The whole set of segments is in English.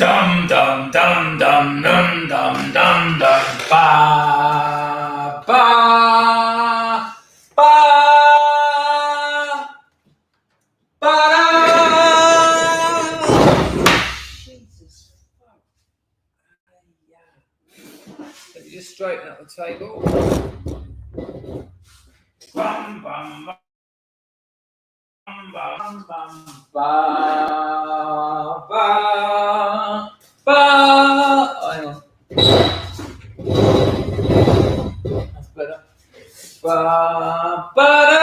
Dum dum dum dum dum dum dum dum ba ba ba ba. Jesus fuck. Let me just straighten up the table. Bum bum bum. Bum, bum, ba, ba, ba. Hang on. That's better. Ba, ba, da,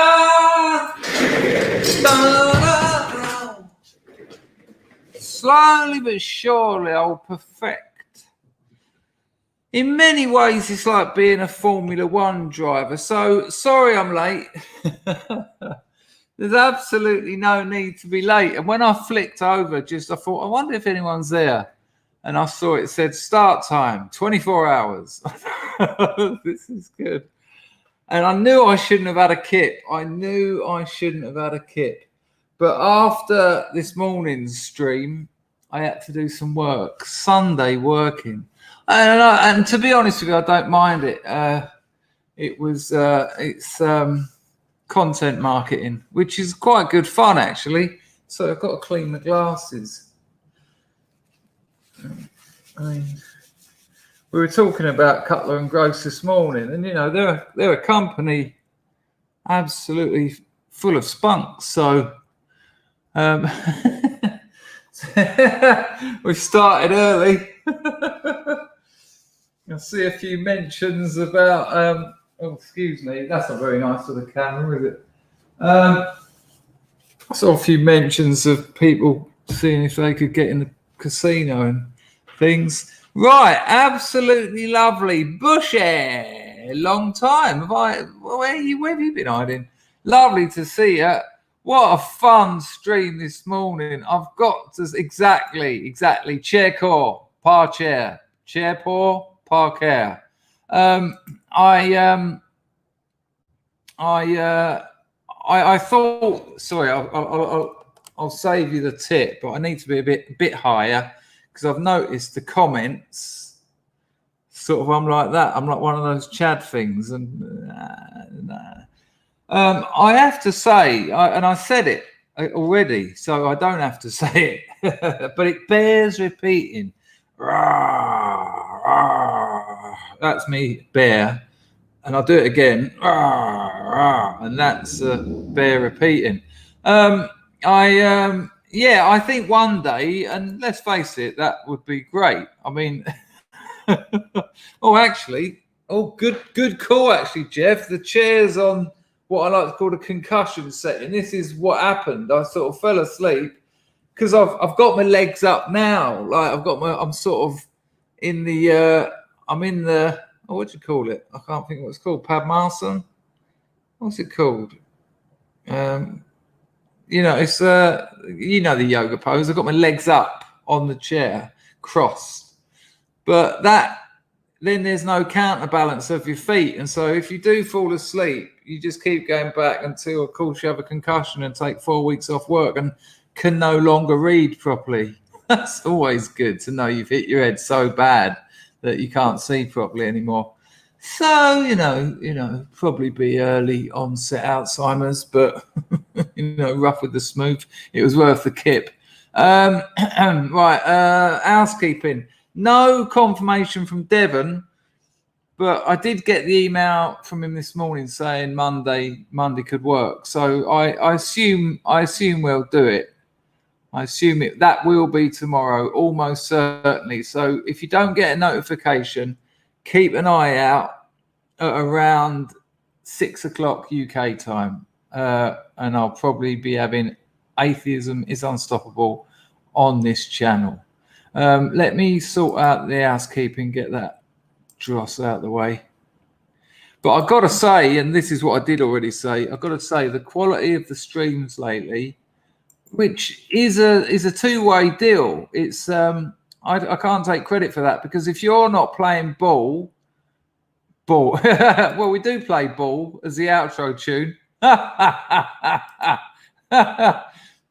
da, da. Slowly but surely I'll perfect. In many ways, it's like being a Formula One driver. So, sorry I'm late. There's absolutely no need to be late. And when I flicked over, I thought, I wonder if anyone's there. And I saw it said start time, 24 hours. This is good. And I knew I shouldn't have had a kip. But after this morning's stream, I had to do some work. Sunday working. And to be honest with you, I don't mind it. It's content marketing, which is quite good fun actually. So I've got to clean the glasses. I mean, we were talking about Cutler and Gross this morning, and you know they're a company absolutely full of spunk. So we started early. I see a few mentions about oh, excuse me, that's not very nice for the camera, is it? I saw a few mentions of people seeing if they could get in the casino and things. Right, absolutely lovely. Bushy, long time. Where have you been hiding? Lovely to see you. What a fun stream this morning. I've got to exactly. Chair core, par chair. Chair paw, par care. I thought, sorry, I'll save you the tip, but I need to be a bit higher because I've noticed the comments. Sort of, I'm like that. I'm like one of those Chad things, and I have to say, and I said it already, so I don't have to say it, but it bears repeating. That's me, bear. And I'll do it again, and that's bear repeating. I think one day, and let's face it, that would be great. I mean, good call, actually, Jeff. The chair's on what I like to call a concussion setting. This is what happened. I sort of fell asleep because I've got my legs up now. Like I'm sort of in the, oh, what do you call it? I can't think what it's called. Padmasana? What's it called? It's the yoga pose. I've got my legs up on the chair, crossed. But then there's no counterbalance of your feet. And so if you do fall asleep, you just keep going back until, of course, you have a concussion and take 4 weeks off work and can no longer read properly. That's always good to know you've hit your head so bad that you can't see properly anymore. So, probably be early onset Alzheimer's, but, rough with the smooth. It was worth the kip. Housekeeping. No confirmation from Devon, but I did get the email from him this morning saying Monday could work. So I assume we'll do it. I assume that will be tomorrow, almost certainly. So if you don't get a notification, keep an eye out at around 6 o'clock UK time. And I'll probably be having Atheism is Unstoppable on this channel. Let me sort out the housekeeping, get that dross out of the way. But I've got to say, and this is what I did already say, I've got to say the quality of the streams lately, which is a two-way deal. It's I can't take credit for that, because if you're not playing ball, well, we do play ball as the outro tune.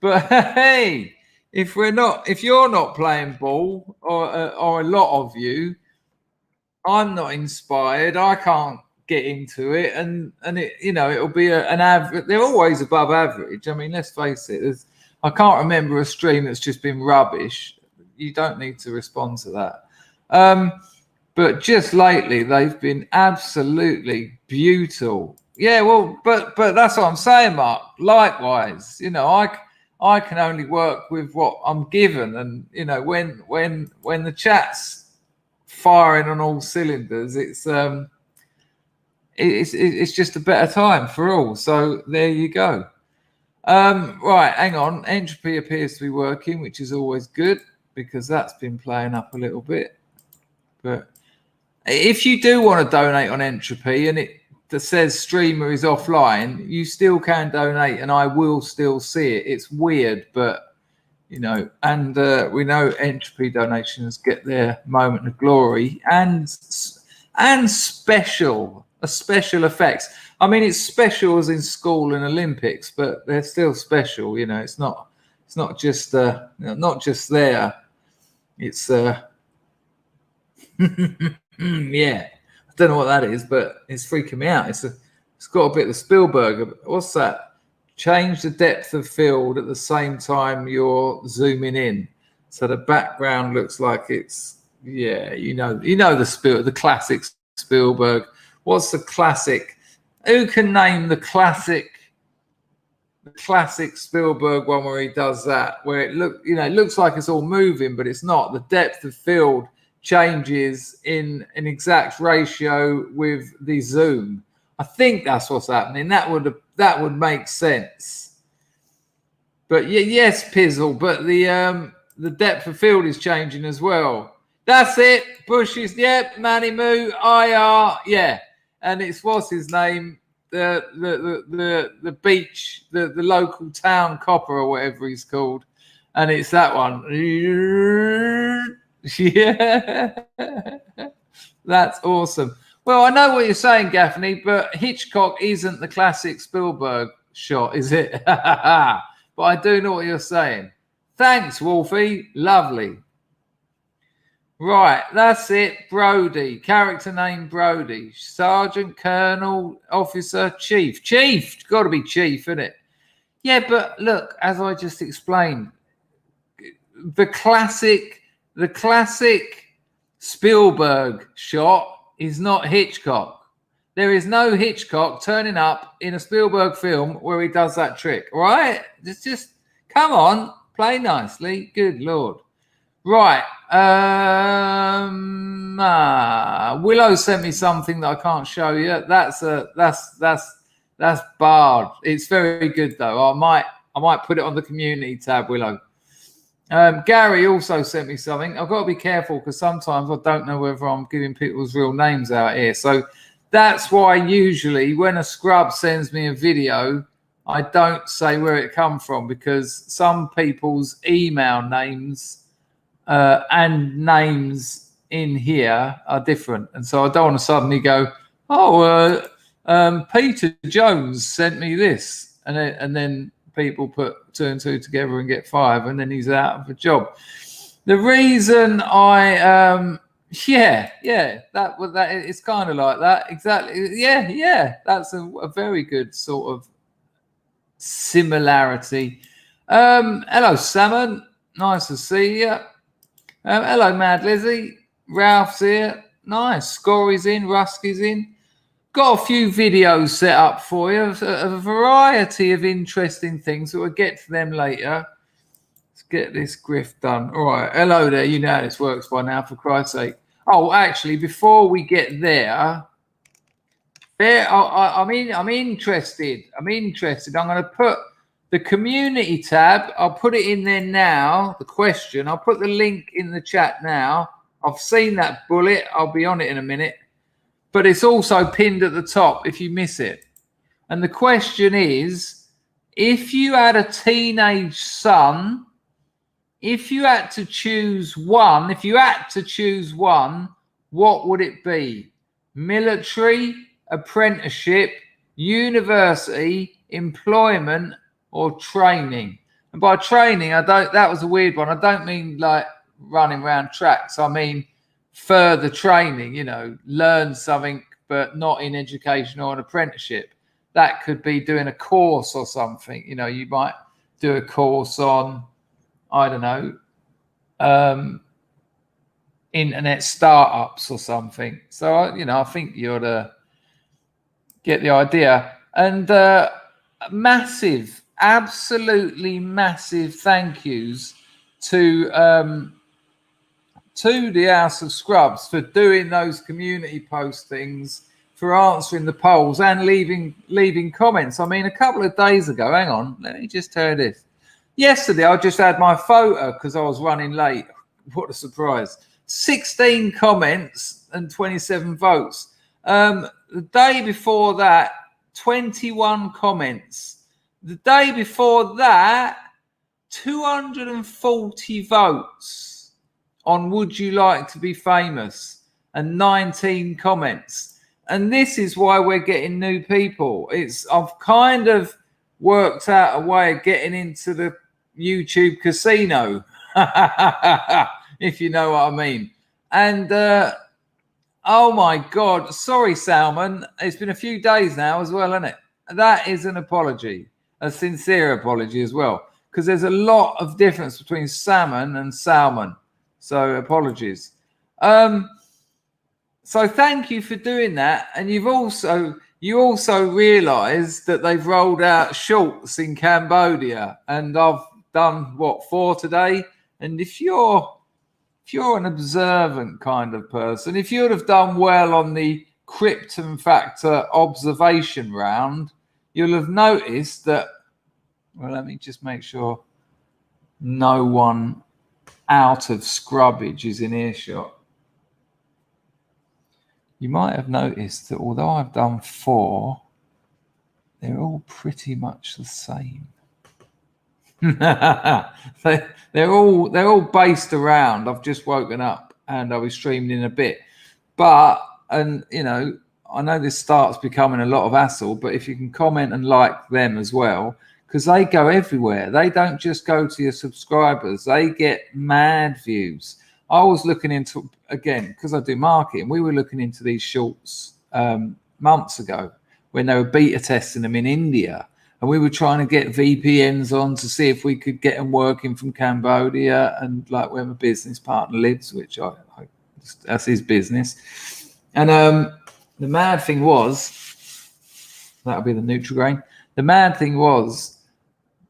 But hey, if you're not playing ball, or a lot of you, I'm not inspired. I can't get into it, and it, it'll be an average. They're always above average. I mean, let's face it. I can't remember a stream that's just been rubbish. You don't need to respond to that. But just lately, they've been absolutely beautiful. Yeah, well, but that's what I'm saying, Mark. Likewise, I can only work with what I'm given, and when the chat's firing on all cylinders, it's just a better time for all. So there you go. Right, hang on. Entropy appears to be working, which is always good because that's been playing up a little bit. But if you do want to donate on Entropy and it says streamer is offline, you still can donate and I will still see it. It's weird, but and we know Entropy donations get their moment of glory and special effects. I mean, it's special as in school and Olympics, but they're still special. It's not just not just there. It's yeah. I don't know what that is, but it's freaking me out. It's got a bit of Spielberg. What's that? Change the depth of field at the same time you're zooming in, so the background looks like it's the classic Spielberg. What's the classic? Who can name the classic Spielberg one where he does that, where it looks like it's all moving, but it's not. The depth of field changes in an exact ratio with the zoom. I think that's what's happening. That would make sense. But yes, Pizzle. But the depth of field is changing as well. That's it. Bushes. Yep. Manny Moo. IR. Yeah. And it's what's his name? The beach, the local town copper or whatever he's called, and it's that one. Yeah, that's awesome. Well, I know what you're saying, Gaffney, but Hitchcock isn't the classic Spielberg shot, is it? But I do know what you're saying. Thanks, Wolfie. Lovely. Right, that's it. Brody, character name Brody, Sergeant, Colonel, Officer, Chief. Got to be Chief, isn't it? Yeah, but look, as I just explained, the classic Spielberg shot is not Hitchcock. There is no Hitchcock turning up in a Spielberg film where he does that trick. All right, just come on, play nicely. Good Lord. Right. Willow sent me something that I can't show you. That's barred. It's very good though. I might put it on the community tab, Willow. Gary also sent me something. I've got to be careful because sometimes I don't know whether I'm giving people's real names out here. So that's why usually when a scrub sends me a video, I don't say where it come from, because some people's email names and names in here are different, and so I don't want to suddenly go, Peter Jones sent me this, and then people put 2 and 2 together and get 5, and then he's out of a job. The reason that it's kind of like that, exactly. Yeah, that's a very good sort of similarity. Hello, Salmon. Nice to see you. Hello, Mad Lizzie. Ralph's here. Nice. Scory's in. Rusky's in. Got a few videos set up for you. A variety of interesting things. So we'll get to them later. Let's get this grift done. All right. Hello there. You know how this works by now, for Christ's sake. Oh, actually, before we get there, I'm interested. I'm going to put the community tab. I'll put it in there now. The question. I'll put the link in the chat now. I've seen that bullet. I'll be on it in a minute. But it's also pinned at the top if you miss it. And the question is, if you had a teenage son, if you had to choose one, what would it be? Military, apprenticeship, university, employment, or training? And by training, that was a weird one. I don't mean like running around tracks. I mean further training, learn something, but not in education or an apprenticeship. That could be doing a course or something. You might do a course on, I don't know, internet startups or something. So, I think you ought to get the idea. And massive, absolutely massive thank yous to the House of Scrubs for doing those community postings, for answering the polls and leaving comments. I mean, a couple of days ago, hang on, let me just tell you this. Yesterday, I just had my photo because I was running late. What a surprise. 16 comments and 27 votes. The day before that, 21 comments. The day before that, 240 votes on Would You Like to Be Famous and 19 comments. And this is why we're getting new people. I've kind of worked out a way of getting into the YouTube casino, if you know what I mean. And oh my God, sorry, Salmon. It's been a few days now as well, isn't it? That is an apology, a sincere apology as well, because there's a lot of difference between salmon and salmon. So apologies. So thank you for doing that. And you also realised that they've rolled out shorts in Cambodia, and I've done 4 today. And if you're an observant kind of person, if you'd have done well on the Krypton factor observation round, you'll have noticed that. Well, let me just make sure no one out of scrubbage is in earshot. You might have noticed that although I've done 4, they're all pretty much the same. they're all based around. I've just woken up and I'll be streaming in a bit. But, and I know this starts becoming a lot of hassle, but if you can comment and like them as well, because they go everywhere. They don't just go to your subscribers. They get mad views. I was looking into, again, because I do marketing, we were looking into these shorts months ago when they were beta testing them in India. And we were trying to get VPNs on to see if we could get them working from Cambodia and like where my business partner lives, which that's his business. And the mad thing was, that'll be the Nutrigrain. The mad thing was,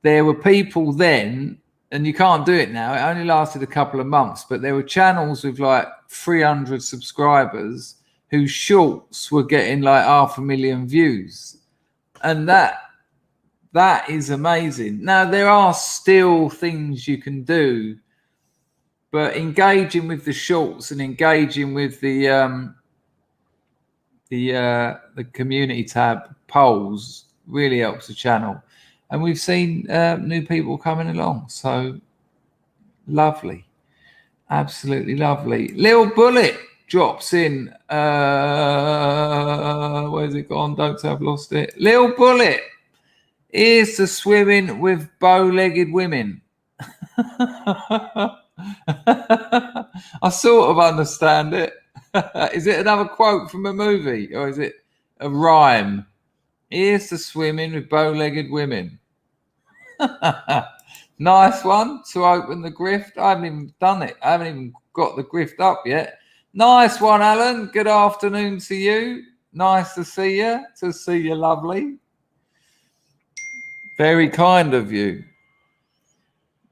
there were people then, and you can't do it now. It only lasted a couple of months, but there were channels with like 300 subscribers whose shorts were getting like 500,000 views. And that is amazing. Now, there are still things you can do, but engaging with the shorts and engaging with the community tab polls really helps the channel. And we've seen new people coming along. So lovely. Absolutely lovely. Lil Bullet drops in. Where's it gone? Don't say I've lost it. Lil Bullet. Here's to swimming with bow-legged women. I sort of understand it. Is it another quote from a movie or is it a rhyme? Here's to swimming with bow-legged women. Nice one to open the grift. I haven't even done it. I haven't even got the grift up yet. Nice one, Alan. Good afternoon to you. Nice to see you. To see you, lovely. Very kind of you.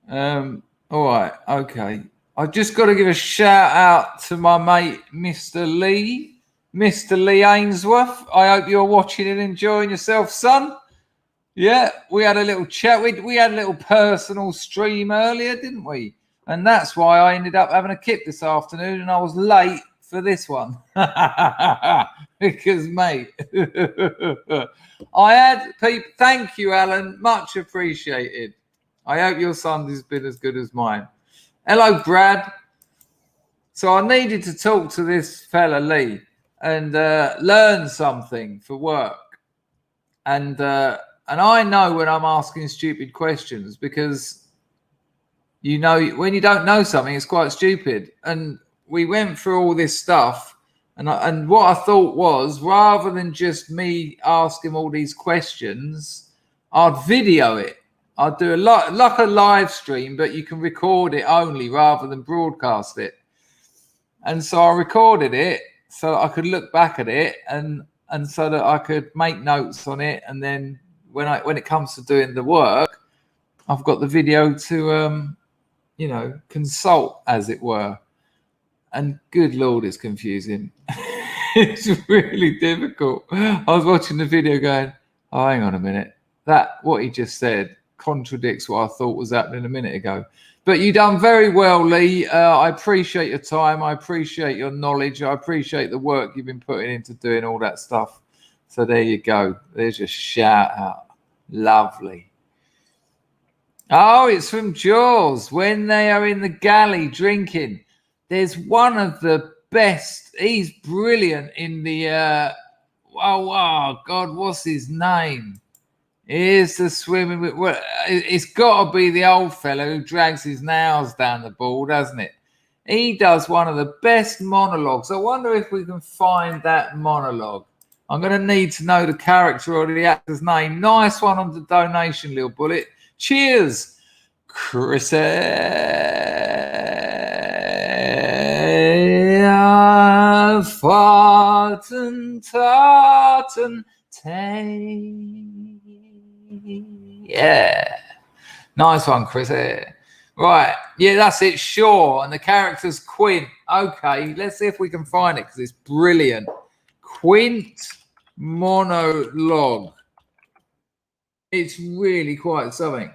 All right. Okay. I've just got to give a shout out to my mate, Mr. Lee. Mr. Lee Ainsworth, I hope you're watching and enjoying yourself, son. Yeah, we had a little chat. We had a little personal stream earlier, didn't we? And that's why I ended up having a kip this afternoon and I was late for this one. Because, mate, I had people. Thank you, Alan. Much appreciated. I hope your Sunday's been as good as mine. Hello, Brad. So I needed to talk to this fella, Lee, and learn something for work. And And I know when I'm asking stupid questions because, you know, when you don't know something, it's quite stupid. And we went through all this stuff. And what I thought was, rather than just me asking all these questions, I'd video it. I'd do like a live stream, but you can record it only rather than broadcast it. And so I recorded it so I could look back at it and so that I could make notes on it. And then when it comes to doing the work, I've got the video to you know, consult, as it were. And good Lord, it's confusing. It's really difficult. I was watching the video going, oh, hang on a minute. What he just said contradicts what I thought was happening a minute ago. But you done very well, Lee. I appreciate your time. I appreciate your knowledge. I appreciate the work you've been putting into doing all that stuff. So there you go. There's your shout out. Lovely. Oh, it's from Jaws. When they are in the galley drinking. There's one of the best. He's brilliant in the. Oh God, what's his name? Here's the swimming with. Well, it's got to be the old fellow who drags his nails down the board, doesn't it? He does one of the best monologues. I wonder if we can find that monologue. I'm going to need to know the character or the actor's name. Nice one on the donation, Lil Bullet. Cheers, Chrissy. Farten, tarten, yeah. Nice one, Chris. Right. Yeah, that's it. Sure. And the character's Quint. Okay. Let's see if we can find it because it's brilliant. Quint monologue. It's really quite something.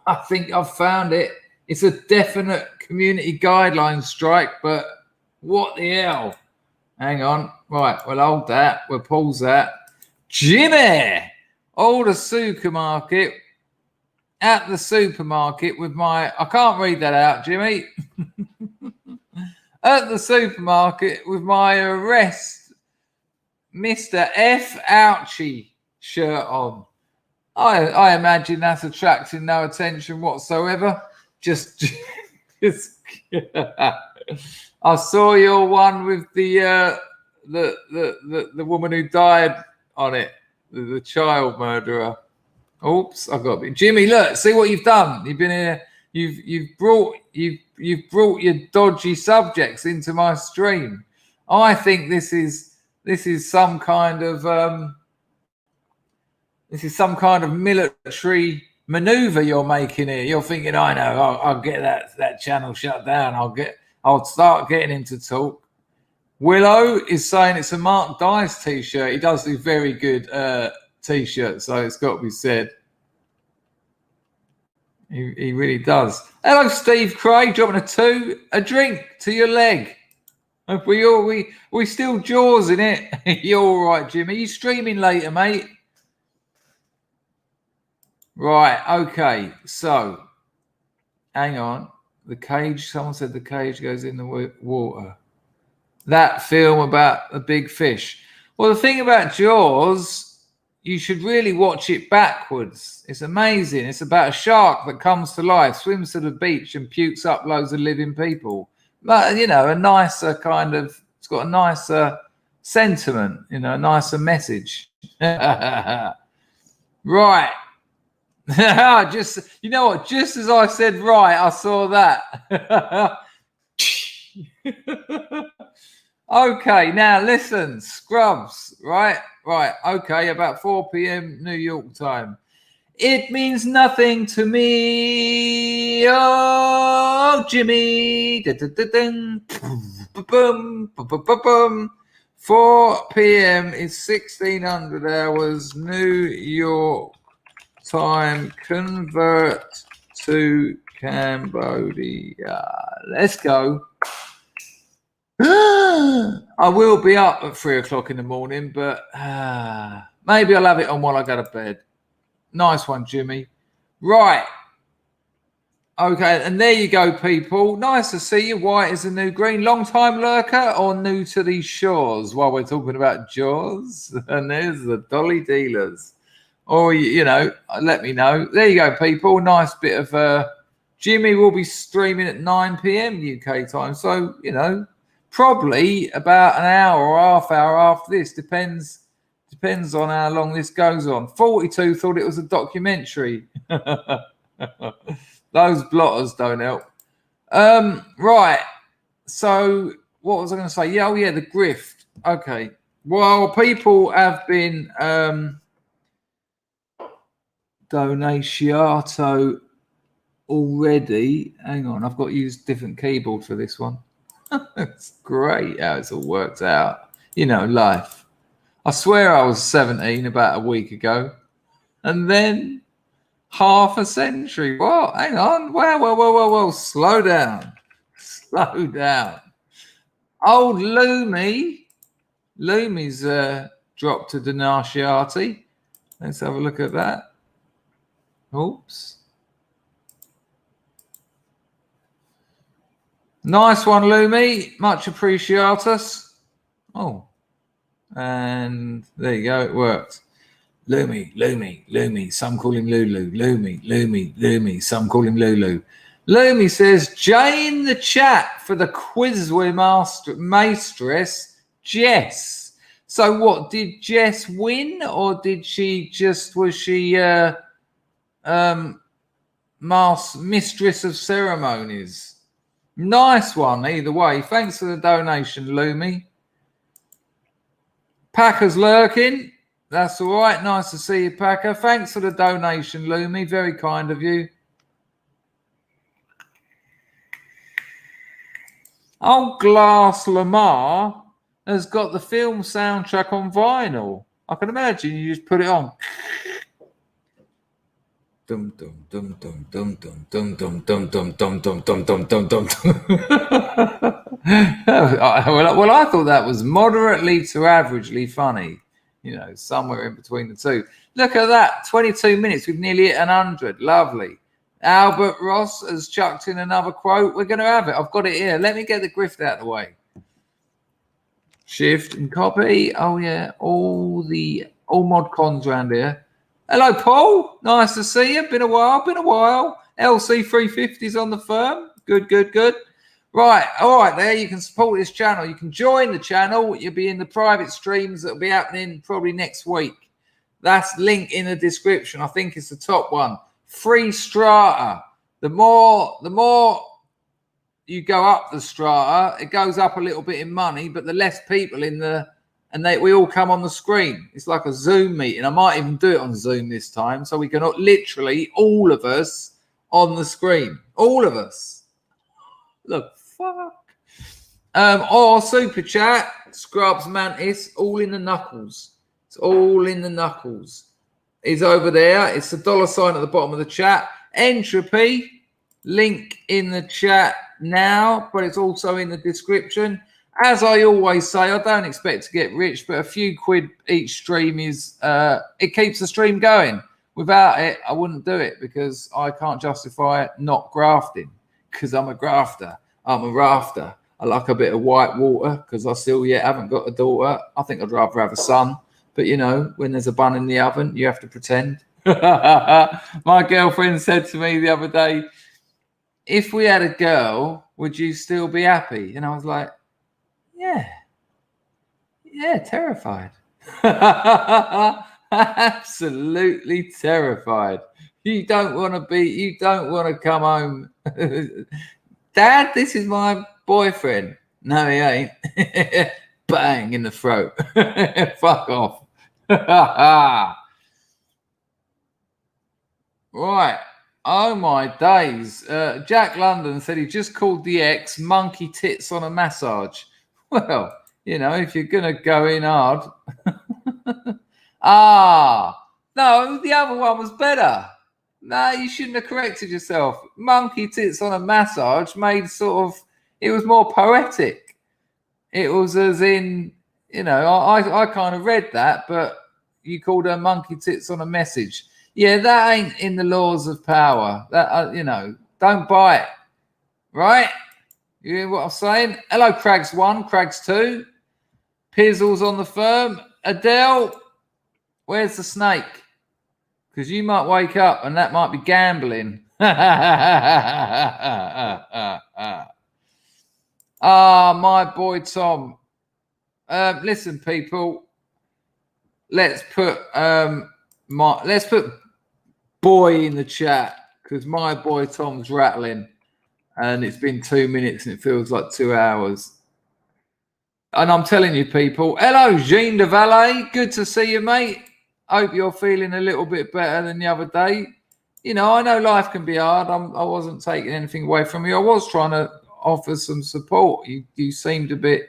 I think I've found it. It's a definite community guideline strike, but what the hell? Hang on. Right, we'll hold that. We'll pause that. Jimmy! Oh, the supermarket. At the supermarket with my... I can't read that out, Jimmy. At the supermarket with my Arrest Mr. F. Ouchie shirt on. I imagine that's attracting no attention whatsoever. Just I saw your one with the woman who died on it, the child murderer. Oops, I've got to be. Jimmy, look, see what you've done. You've been here. You've brought your dodgy subjects into my stream. I think this is some kind of military maneuver you're making here. You're thinking, I know, I'll get that channel shut down. I'll start getting him to talk. Willow is saying it's a Mark Dice t-shirt. He does do very good t-shirts, so it's got to be said. He really does. Hello, Steve Craig, dropping a drink to your leg. We still jaws in it. You're all right, Jimmy. You streaming later, mate? Right, okay. So, hang on. The cage, someone said the cage goes in the water. That film about the big fish. Well, the thing about Jaws, you should really watch it backwards. It's amazing. It's about a shark that comes to life, swims to the beach and pukes up loads of living people. But, you know, a nicer kind of, it's got a nicer sentiment, you know, a nicer message. Right. Just, you know what? Just as I said, right, I saw that. Okay, now listen, Scrubs, right? Okay, about 4 p.m. New York time. It means nothing to me, oh, Jimmy. 4 p.m. is 1600 hours New York time. Convert to Cambodia. Let's go. I will be up at 3 o'clock in the morning, but maybe I'll have it on while I go to bed. Nice one, Jimmy. Right. Okay, and there you go, people. Nice to see you. White is the new green. Long-time lurker or new to these shores while we're talking about Jaws? And there's the Dolly Dealers. or you know, let me know. There you go, people. Nice bit of Jimmy will be streaming at 9 p.m. UK time, so you know, probably about an hour or half hour after this. Depends on how long this goes on. 42 thought it was a documentary. Those blotters don't help. Right. So what was I going to say? Yeah, oh yeah, the grift. Okay. Well, people have been donatiato already. Hang on, I've got to use different keyboard for this one. It's great how it's all worked out. You know, life. I swear I was 17 about a week ago. And then half a century. What? Hang on. Well. Slow down. Slow down. Old Lumi. Lumi's dropped to Donatiati. Let's have a look at that. Oops. Nice one, Lumi. Much appreciatus. Oh. And there you go. It worked. Lumi. Some call him Lulu. Lumi. Some call him Lulu. Lumi says, join the chat for the quiz with maestress Jess. So what, did Jess win, or did she just, was she mistress of ceremonies? Nice one, either way. Thanks for the donation, Lumi. Packer's lurking. That's all right. Nice to see you, Packer. Thanks for the donation, Lumi. Very kind of you. Old Glass Lamar has got the film soundtrack on vinyl. I can imagine you just put it on. Dum dum dum dum dum dum dum dum dum dum dum dum dum dum dum dum. Well, I thought that was moderately to averagely funny. You know, somewhere in between the two. Look at that, 22 minutes. We've nearly hit 100. Lovely. Albert Ross has chucked in another quote. We're going to have it. I've got it here. Let me get the grift out of the way. Shift and copy. Oh, yeah. All mod cons around here. Hello, Paul. Nice to see you. Been a while. LC350's on the firm. Good. Right. All right, there. You can support this channel. You can join the channel. You'll be in the private streams that will be happening probably next week. That's link in the description. I think it's the top one. Free strata. The more you go up the strata, it goes up a little bit in money, but the less people we all come on the screen. It's like a Zoom meeting. I might even do it on Zoom this time, so we can literally all of us on the screen. All of us. Look, fuck. Or super chat, Scrubs Mantis, all in the knuckles. It's all in the knuckles. Is over there. It's the $ at the bottom of the chat. Entropy, link in the chat now, but it's also in the description. As I always say, I don't expect to get rich, but a few quid each stream is it keeps the stream going. Without it, I wouldn't do it because I can't justify not grafting because I'm a grafter. I'm a rafter. I like a bit of white water because I still yet haven't got a daughter. I think I'd rather have a son. But, you know, when there's a bun in the oven, you have to pretend. My girlfriend said to me the other day, if we had a girl, would you still be happy? And I was like, yeah, terrified. Absolutely terrified. You don't want to come home. Dad, this is my boyfriend. No, he ain't. Bang in the throat. Fuck off. Right. Oh my days. Jack London said he just called the ex monkey tits on a massage. Well, you know, if you're gonna go in hard. No, the other one was better. No, you shouldn't have corrected yourself. Monkey tits on a massage made it was more poetic. It was as in, you know, I kind of read that, but you called her monkey tits on a message. Yeah, that ain't in the laws of power. That you know, don't buy it. Right? You hear what I'm saying? Hello, Crags 1, Crags 2. Pizzles on the firm. Adele, where's the snake? because you might wake up and that might be gambling. My boy Tom. Listen, people. Let's put boy in the chat, because my boy Tom's rattling, and it's been 2 minutes and it feels like 2 hours. And I'm telling you, people. Hello, Jean de Valet. Good to see you, mate. Hope you're feeling a little bit better than the other day. You know, I know life can be hard. I wasn't taking anything away from you. I was trying to offer some support. You seemed a bit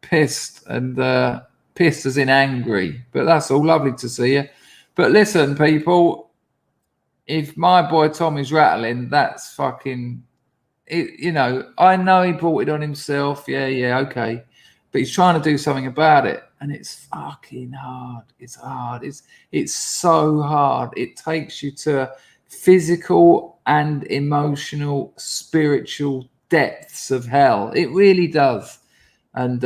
pissed, and pissed as in angry. But that's all. Lovely to see you. But listen, people, if my boy Tom is rattling, that's fucking... you know, I know he brought it on himself. Yeah, okay. But he's trying to do something about it. And it's fucking hard. It's hard. It's so hard. It takes you to physical and emotional, spiritual depths of hell. It really does. And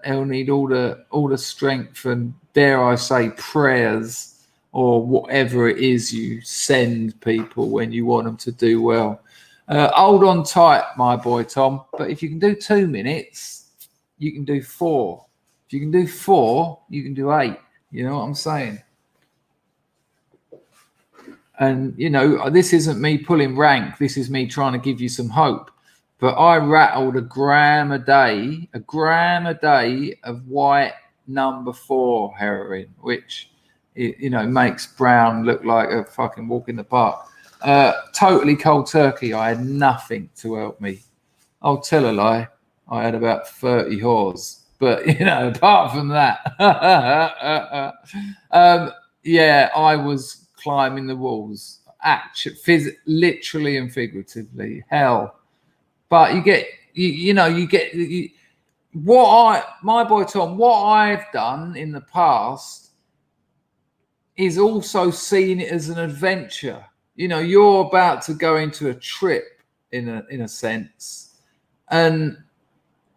he'll need all the strength and, dare I say, prayers, or whatever it is you send people when you want them to do well. Hold on tight, my boy Tom. But if you can do 2 minutes, you can do 4. If you can do 4, you can do 8. You know what I'm saying? And, you know, this isn't me pulling rank. This is me trying to give you some hope. But I rattled a gram a day of white number 4 heroin, which, you know, makes Brown look like a fucking walk in the park. Totally cold turkey. I had nothing to help me. I'll tell a lie. I had about 30 whores. But, you know, apart from that, yeah, I was climbing the walls. Literally and figuratively. Hell. But my boy Tom, what I've done in the past is also seen it as an adventure. You know, you're about to go into a trip in a sense, and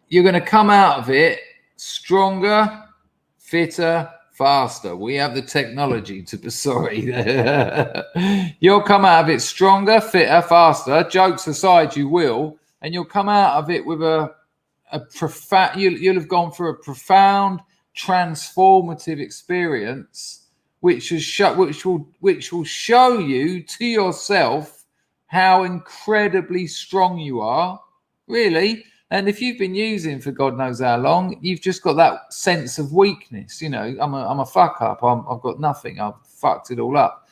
you're going to come out of it stronger, fitter, faster. We have the technology to, sorry. You'll come out of it stronger, fitter, faster. Jokes aside, you will, and you'll come out of it with a profound. You'll have gone through a profound, transformative experience, which will show you to yourself how incredibly strong you are, really. And if you've been using for God knows how long, you've just got that sense of weakness. You know, I'm a fuck up. I've got nothing. I've fucked it all up.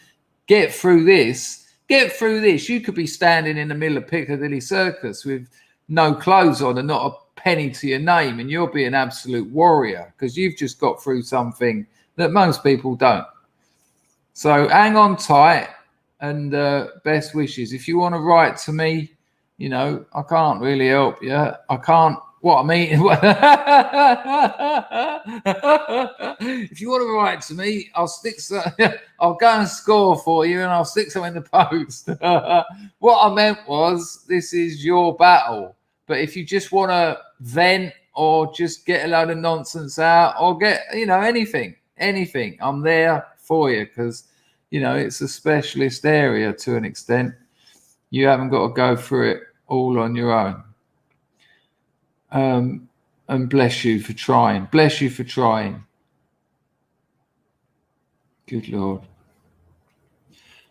Get through this. You could be standing in the middle of Piccadilly Circus with no clothes on and not a penny to your name, and you'll be an absolute warrior because you've just got through something that most people don't. So hang on tight, and best wishes. If you want to write to me, you know, I can't really help you. I can't. What I mean, if you want to write to me, I'll stick. I'll go and score for you, and I'll stick some in the post. What I meant was, this is your battle. But if you just want to vent or just get a load of nonsense out, or get, you know, anything, I'm there for you, because, you know, it's a specialist area to an extent. You haven't got to go through it all on your own. And bless you for trying. Good Lord.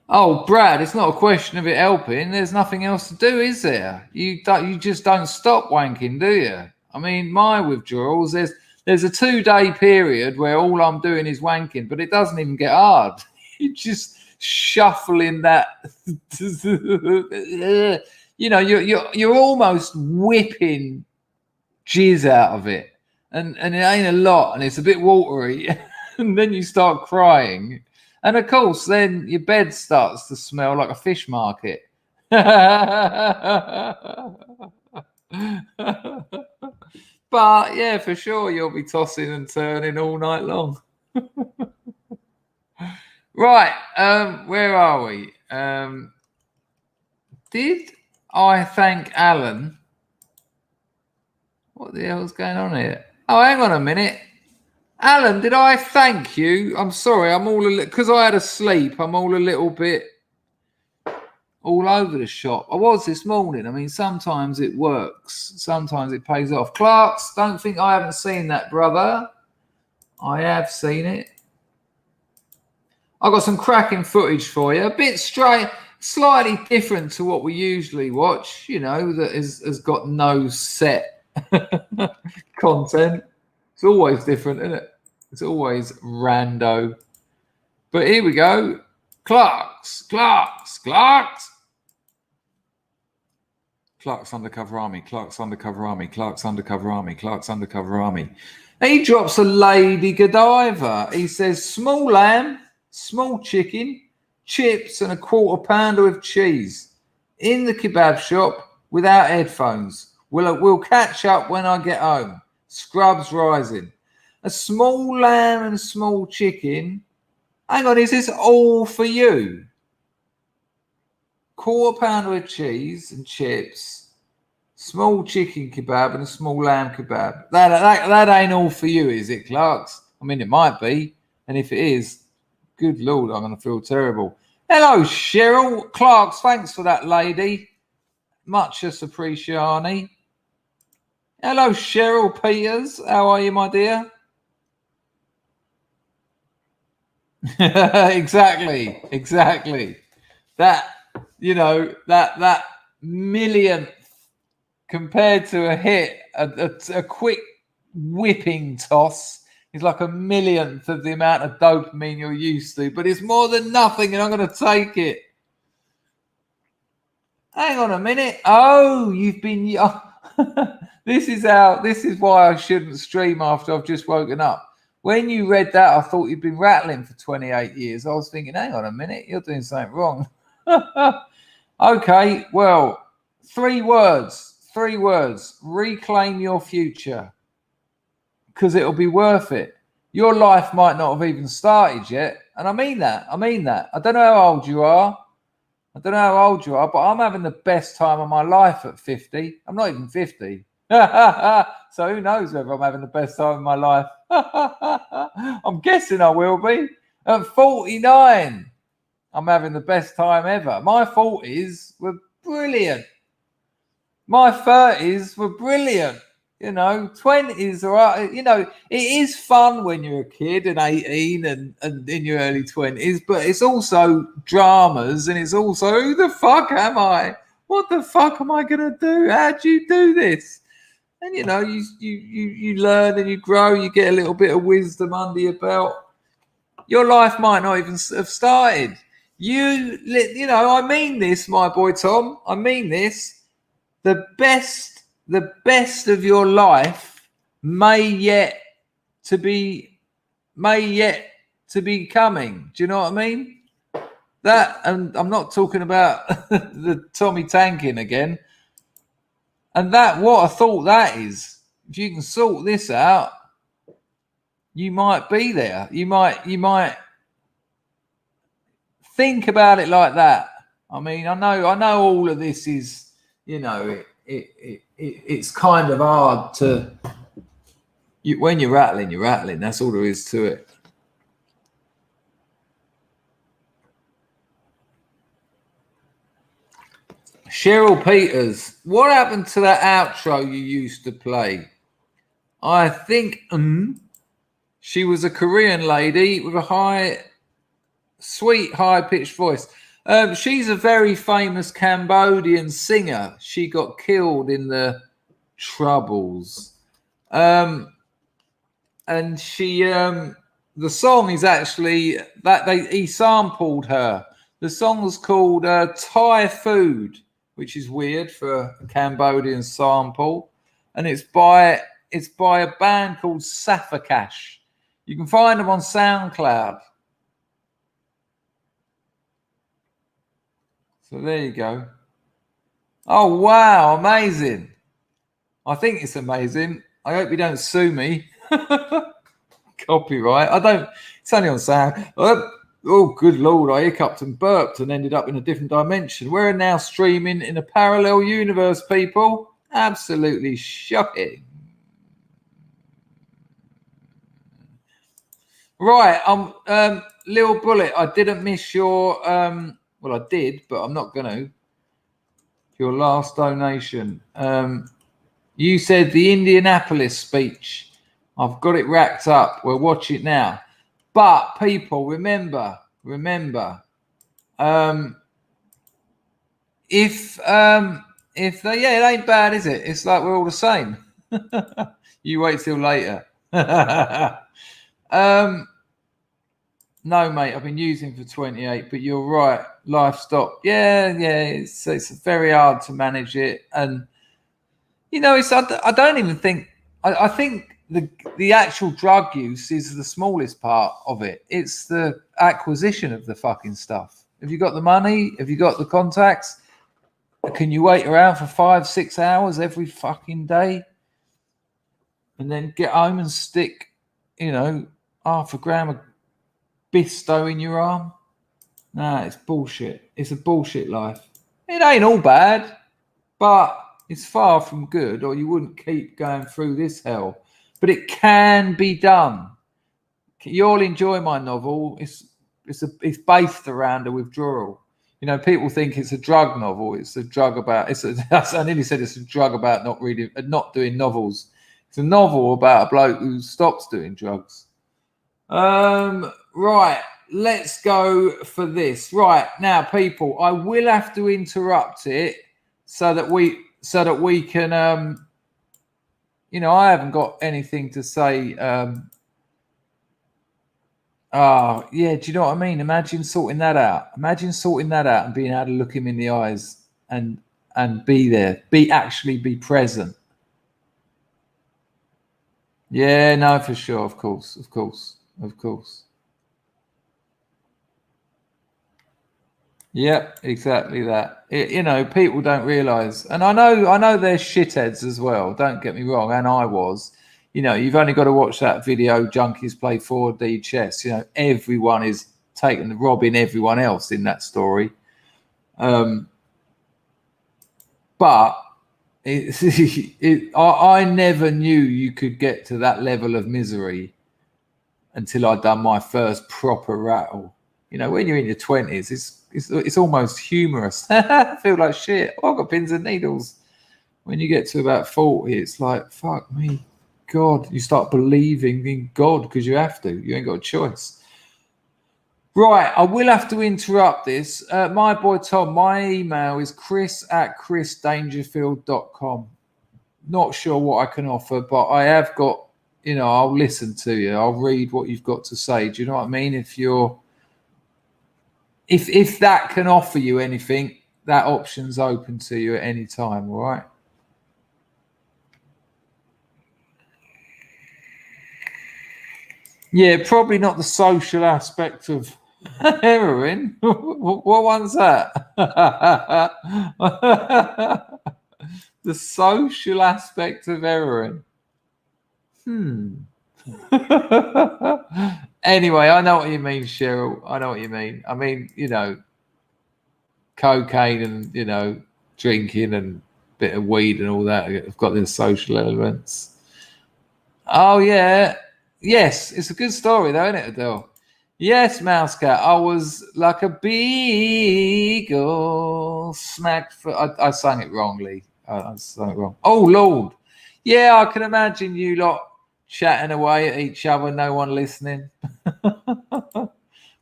Oh, Brad, it's not a question of it helping. There's nothing else to do, is there? You just don't stop wanking, do you? I mean, my withdrawals, there's a 2-day period where all I'm doing is wanking, but it doesn't even get hard. You just shuffling that. You know, you're almost whipping jizz out of it, and it ain't a lot, and it's a bit watery, and then you start crying, and of course then your bed starts to smell like a fish market. But yeah, for sure you'll be tossing and turning all night long. Right, where are we? Did I thank Alan? What the hell's going on here? Oh, hang on a minute. Alan, did I thank you? I'm sorry. I'm all because I had a sleep. I'm all a little bit all over the shop. I was this morning. I mean, sometimes it works. Sometimes it pays off. Clarks, don't think I haven't seen that, brother. I have seen it. I've got some cracking footage for you. A bit straight, slightly different to what we usually watch, you know, that has got no set content. It's always different, isn't it? It's always rando. But here we go. Clarks Undercover Army, Clark's Undercover Army, Clark's Undercover Army, Clark's Undercover Army. He drops a Lady Godiva. He says, small lamb, small chicken, chips, and a quarter pounder of cheese in the kebab shop without headphones. We'll catch up when I get home. Scrubs rising. A small lamb and a small chicken. Hang on, is this all for you? Quarter pounder of cheese and chips, small chicken kebab and a small lamb kebab. That ain't all for you, is it, Clarks? I mean, it might be. And if it is, good Lord, I'm going to feel terrible. Hello, Cheryl. Clarks, thanks for that, lady. Much appreciate. Hello, Cheryl Peters. How are you, my dear? Exactly. That, you know, that millionth compared to a hit, a quick whipping toss is like a millionth of the amount of dopamine you're used to, but it's more than nothing, and I'm going to take it. Hang on a minute. Oh, you've been. This is why I shouldn't stream after I've just woken up. When you read that, I thought you'd been rattling for 28 years. I was thinking, hang on a minute, you're doing something wrong. Okay, well, 3 words. Reclaim your future. Because it'll be worth it. Your life might not have even started yet. And I mean that. I don't know how old you are. But I'm having the best time of my life at 50. I'm not even 50. So who knows whether I'm having the best time of my life. I'm guessing I will be. At 49, I'm having the best time ever. My 40s were brilliant. My 30s were brilliant. You know, 20s are, you know, it is fun when you're a kid and 18 and in your early 20s, but it's also dramas, and it's also, who the fuck am I? What the fuck am I going to do? How do you do this? And, you know, you learn and you grow, you get a little bit of wisdom under your belt. Your life might not even have started. You know, I mean this, my boy Tom, I mean this. The best of your life may yet to be coming. Do you know what I mean? That, and I'm not talking about the Tommy Tankin again. And that, what a thought that is. If you can sort this out, you might be there. You might think about it like that. I mean, I know all of this is, you know, it's kind of hard to, when you're rattling. That's all there is to it. Cheryl Peters, what happened to that outro you used to play? I think she was a Korean lady with a sweet, high-pitched voice. She's a very famous Cambodian singer. She got killed in the Troubles. And she, the song is actually, he sampled her. The song was called Thai Food, which is weird for a Cambodian sample. And it's by a band called Safakash. You can find them on SoundCloud. So there you go. Oh, wow. Amazing. I think it's amazing. I hope you don't sue me. Copyright. It's only on sound. Oh, good Lord. I hiccuped and burped and ended up in a different dimension. We're now streaming in a parallel universe, people. Absolutely shocking. Right, Lil Bullet, I didn't miss your well, I did, but I'm not gonna. Your last donation. You said the Indianapolis speech. I've got it racked up. We'll watch it now. But people, remember, if they, yeah, it ain't bad, is it? It's like we're all the same. You wait till later. No, mate, I've been using for 28, but you're right. Life stopped. Yeah, it's very hard to manage it, and you know, I don't even think. I think the actual drug use is the smallest part of it. It's the acquisition of the fucking stuff. Have you got the money? Have you got the contacts? Can you wait around for 5-6 hours every fucking day, and then get home and stick, you know, half a gram of Bisto in your arm? Nah, it's bullshit. It's a bullshit life. It ain't all bad, but it's far from good, or you wouldn't keep going through this hell. But it can be done. You'll enjoy my novel. It's based around a withdrawal. You know, people think it's a drug novel. It's a drug about. I nearly said it's a drug about not doing novels. It's a novel about a bloke who stops doing drugs. Right. Let's go for this. Right now, people, I will have to interrupt it so that we can, you know, I haven't got anything to say. Yeah, do you know what I mean? Imagine sorting that out. Imagine sorting that out and being able to look him in the eyes and be there, be present. Yeah, no, for sure, of course. Yep, exactly that. You know, people don't realise, and I know they're shitheads as well. Don't get me wrong, and I was. You know, you've only got to watch that video. Junkies play 4D chess. You know, everyone is robbing everyone else in that story. But I never knew you could get to that level of misery until I'd done my first proper rattle. You know, when you're in your 20s, it's almost humorous. I feel like shit. Oh, I've got pins and needles. When you get to about 40, it's like, fuck me, God. You start believing in God because you have to. You ain't got a choice. Right, I will have to interrupt this. My boy Tom, my email is chris@chrisdangerfield.com. Not sure what I can offer, but I have got, you know, I'll listen to you. I'll read what you've got to say. Do you know what I mean? If that can offer you anything, that option's open to you at any time, all right? Yeah, probably not the social aspect of heroin. What one's that? The social aspect of heroin. Anyway, I know what you mean, Cheryl. I know what you mean. I mean, you know, cocaine and, you know, drinking and a bit of weed and all that have got their social elements. Oh, yeah. Yes, it's a good story, though, isn't it, Adele? Yes, Mousecat. I was like a beagle smacked for. I sang it wrongly. I sang it wrong. Oh, Lord. Yeah, I can imagine you lot chatting away at each other, no one listening.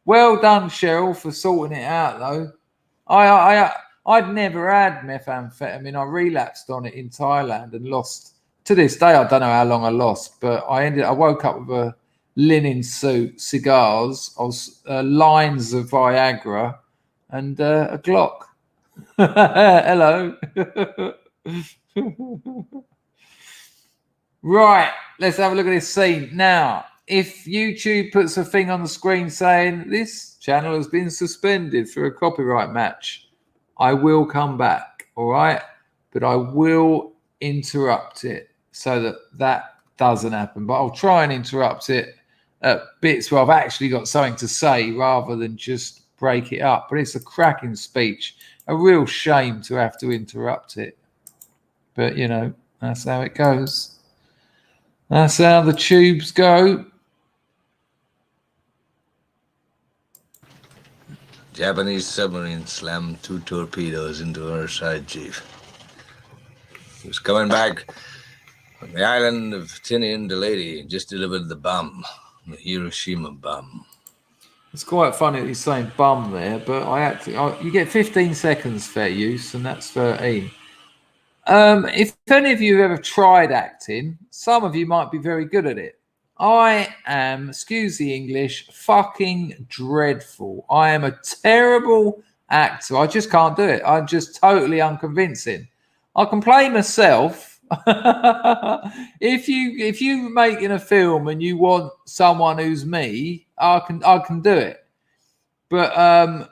Well done, Cheryl, for sorting it out, though. I'd never had methamphetamine. I relapsed on it in Thailand and lost. To this day, I don't know how long I lost, but I woke up with a linen suit, cigars, lines of Viagra, and a Glock. Hello. Right, let's have a look at this scene. Now, if YouTube puts a thing on the screen saying this channel has been suspended for a copyright match, I will come back, all right? But I will interrupt it so that doesn't happen. But I'll try and interrupt it at bits where I've actually got something to say rather than just break it up. But it's a cracking speech. A real shame to have to interrupt it. But, you know, that's how it goes. That's how the tubes go. Japanese submarine slammed 2 torpedoes into our side, Chief. He was coming back from the island of Tinian to Lady, just delivered the bomb, the Hiroshima bomb. It's quite funny that he's saying bum there, but you get 15 seconds fair use, and that's 13. If any of you have ever tried acting, some of you might be very good at it. I am, excuse the English, fucking dreadful. I am a terrible actor. I just can't do it. I'm just totally unconvincing. I can play myself. if you making a film and you want someone who's me, I can do it. But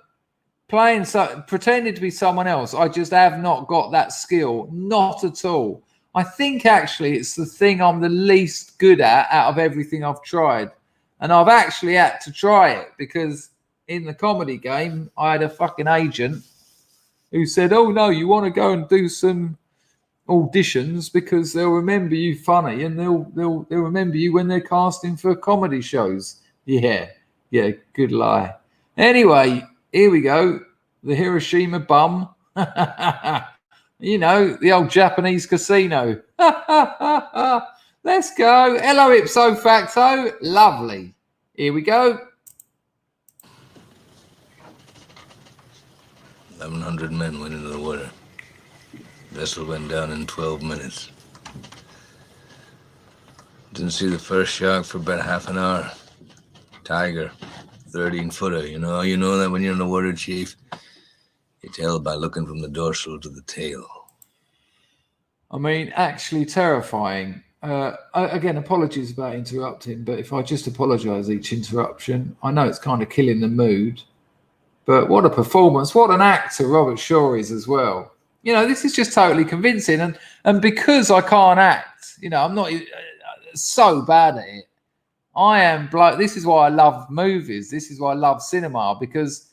pretending to be someone else, I just have not got that skill, not at all. I think actually it's the thing I'm the least good at out of everything I've tried, and I've actually had to try it because in the comedy game I had a fucking agent who said, "Oh no, you want to go and do some auditions because they'll remember you funny and they'll remember you when they're casting for comedy shows." Yeah, good lie. Anyway, here we go. The Hiroshima bum. You know, the old Japanese casino. Let's go. Hello, ipso facto. Lovely. Here we go. 1,100 men went into the water. The vessel went down in 12 minutes. Didn't see the first shark for about half an hour. Tiger, 13-footer. You know that when you're in the water, Chief? You tell by looking from the dorsal to the tail. I mean, actually terrifying. Again, apologies about interrupting, but if I just apologise each interruption, I know it's kind of killing the mood. But what a performance. What an actor Robert Shaw is as well. You know, this is just totally convincing. And because I can't act, you know, I'm not so bad at it. This is why I love movies. This is why I love cinema, because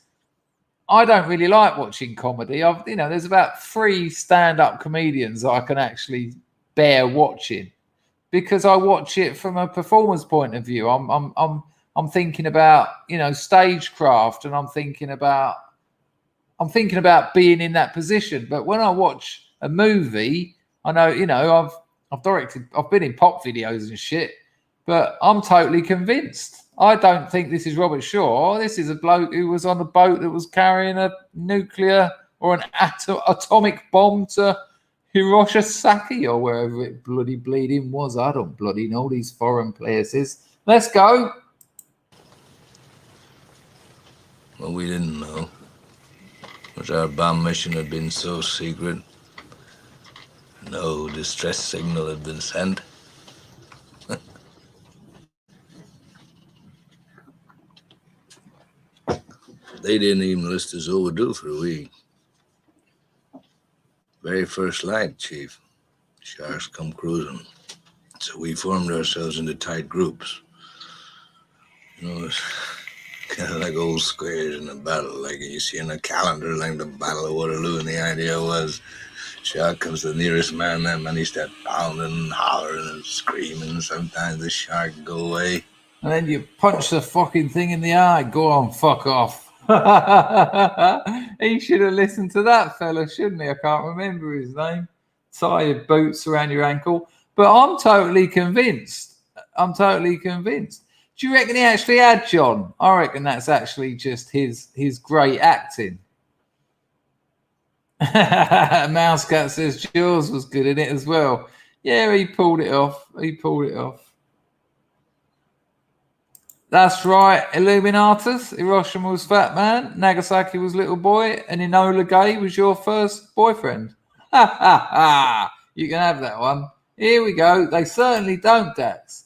I don't really like watching comedy. There's about 3 stand-up comedians that I can actually bear watching because I watch it from a performance point of view. I'm thinking about, stagecraft, and I'm thinking about being in that position. But when I watch a movie, I know, I've been in pop videos and shit, but I'm totally convinced. I don't think this is Robert Shaw. This is a bloke who was on a boat that was carrying a nuclear or an atomic bomb to Hiroshima or wherever it bloody bleeding was. I don't bloody know these foreign places. Let's go. What we didn't know was our bomb mission had been so secret. No distress signal had been sent. They didn't even list us overdue for a week. Very first light, Chief. Sharks come cruising. So we formed ourselves into tight groups. It's kind of like old squares in a battle, like you see in a calendar, like the Battle of Waterloo. And the idea was, shark comes to the nearest man, that man he starts pounding and hollering and screaming. Sometimes the shark go away. And then you punch the fucking thing in the eye. Go on, fuck off. He should have listened to that fella, shouldn't he? I can't remember his name. Tie your boots around your ankle. But I'm totally convinced. Do you reckon he actually had John? I reckon that's actually just his great acting. Mousecat says Jaws was good in it as well. Yeah, he pulled it off. That's right, Illuminatus. Hiroshima was fat man, Nagasaki was little boy, and Enola Gay was your first boyfriend. Ha ha ha! You can have that one. Here we go. They certainly don't, Dax.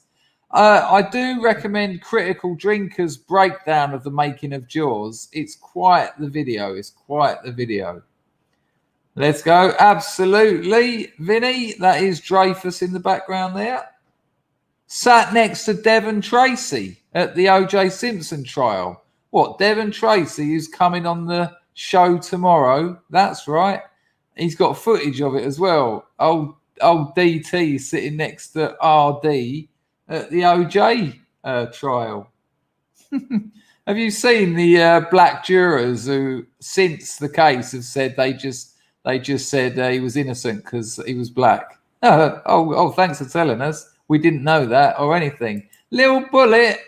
I do recommend Critical Drinker's breakdown of the making of Jaws. It's quite the video. Let's go. Absolutely, Vinny. That is Dreyfus in the background there. Sat next to Devon Tracy at the O.J. Simpson trial. What, Devon Tracy, who's coming on the show tomorrow? That's right. He's got footage of it as well. Old DT sitting next to RD at the O.J. Trial. Have you seen the black jurors who, since the case, have said they just said he was innocent because he was black? Oh, thanks for telling us. We didn't know that or anything. Little Bullet.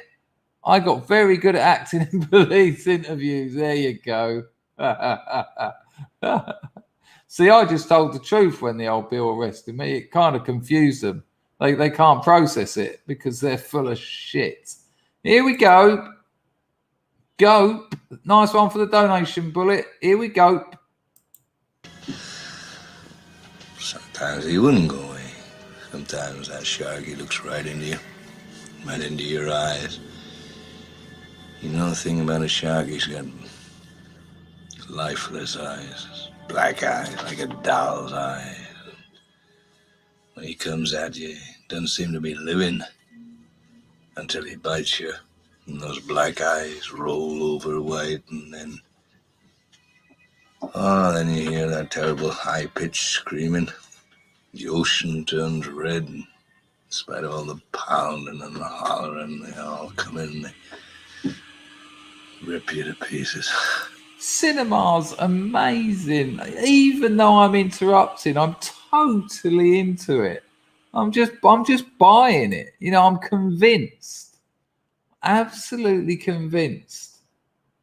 I got very good at acting in police interviews. There you go. See, I just told the truth when the old Bill arrested me. It kind of confused them. They can't process it because they're full of shit. Here we go. Go. Nice one for the donation, Bullet. Here we go. Sometimes he wouldn't go away. Sometimes that sharky looks right into you, right into your eyes. You know the thing about a shark, he's got lifeless eyes, black eyes, like a doll's eyes. When he comes at you, he doesn't seem to be living until he bites you. And those black eyes roll over white, and then you hear that terrible high-pitched screaming. The ocean turns red, and in spite of all the pounding and the hollering, they all come in and they rip you to pieces. Cinema's amazing. Even though I'm interrupting, I'm totally into it. I'm just buying it. You know, I'm convinced. Absolutely convinced.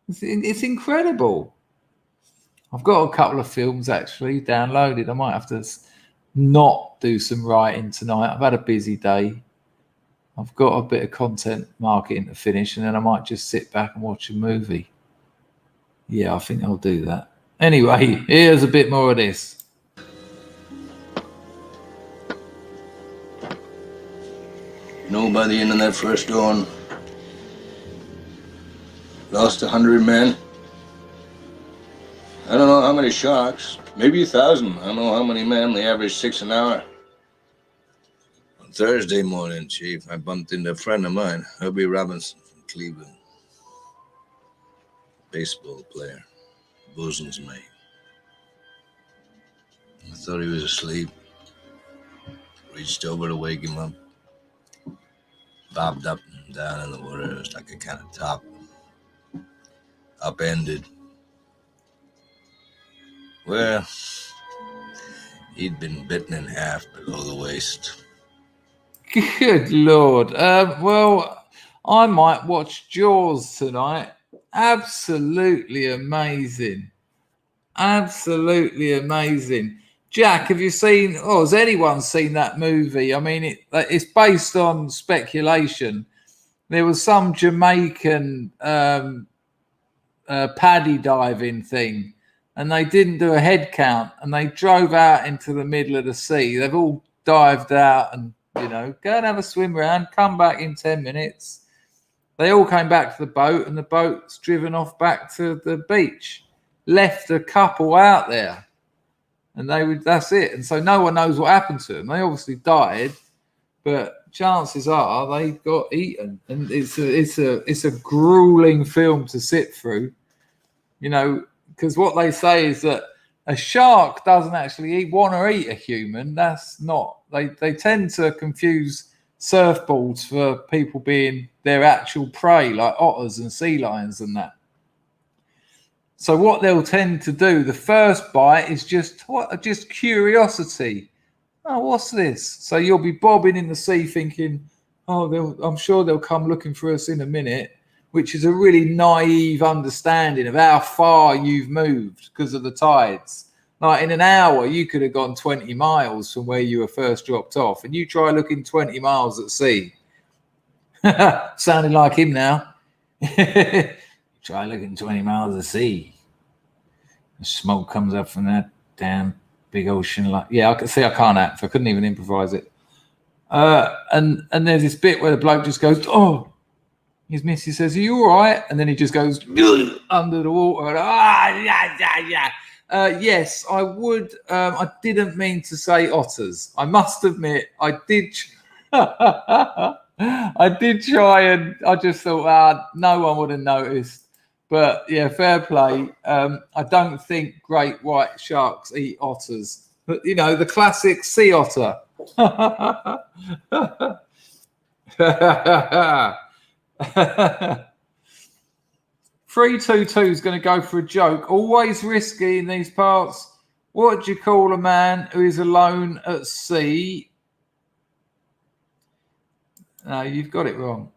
It's incredible. I've got a couple of films actually downloaded. I might have to not do some writing tonight. I've had a busy day. I've got a bit of content marketing to finish, and then I might just sit back and watch a movie. Yeah, I think I'll do that. Anyway, here's a bit more of this. By the end of that first dawn, lost 100 men. I don't know how many sharks, maybe 1,000. I don't know how many men. They average 6 an hour. On Thursday morning, Chief, I bumped into a friend of mine, Herbie Robinson from Cleveland. Baseball player, bosun's mate. I thought he was asleep. Reached over to wake him up. Bobbed up and down in the water. It was like a kind of top. Upended. Well, he'd been bitten in half below the waist. Good Lord. Well, I might watch Jaws tonight. Absolutely amazing. Absolutely amazing. Jack, have you seen, or has anyone seen that movie? I mean, it's based on speculation. There was some Jamaican paddy diving thing, and they didn't do a head count, and they drove out into the middle of the sea. They've all dived out and, you know, go and have a swim around, come back in 10 minutes. They all came back to the boat, and the boat's driven off back to the beach. Left a couple out there, and that's it. And so no one knows what happened to them. They obviously died, but chances are they got eaten. And it's a grueling film to sit through, you know, because what they say is that a shark doesn't actually want to eat a human. That's not. They tend to confuse surfboards for people being their actual prey, like otters and sea lions and that. So what they'll tend to do, the first bite is just curiosity. Oh, what's this? So you'll be bobbing in the sea thinking, oh, I'm sure they'll come looking for us in a minute, which is a really naive understanding of how far you've moved because of the tides. Like in an hour, you could have gone 20 miles from where you were first dropped off, and you try looking 20 miles at sea. Sounding like him now. Try looking 20 miles at sea. The smoke comes up from that damn big ocean. Like, yeah, I can see I can't act. I couldn't even improvise it. And there's this bit where the bloke just goes, oh. His missus says, are you all right? And then he just goes under the water. Yes, I would. I didn't mean to say otters. I must admit, I did. I did try, and I just thought, no one would have noticed. But yeah, fair play. I don't think great white sharks eat otters. But, you know, the classic sea otter. 322 is going to go for a joke. Always risky in these parts. What do you call a man who is alone at sea? No, you've got it wrong.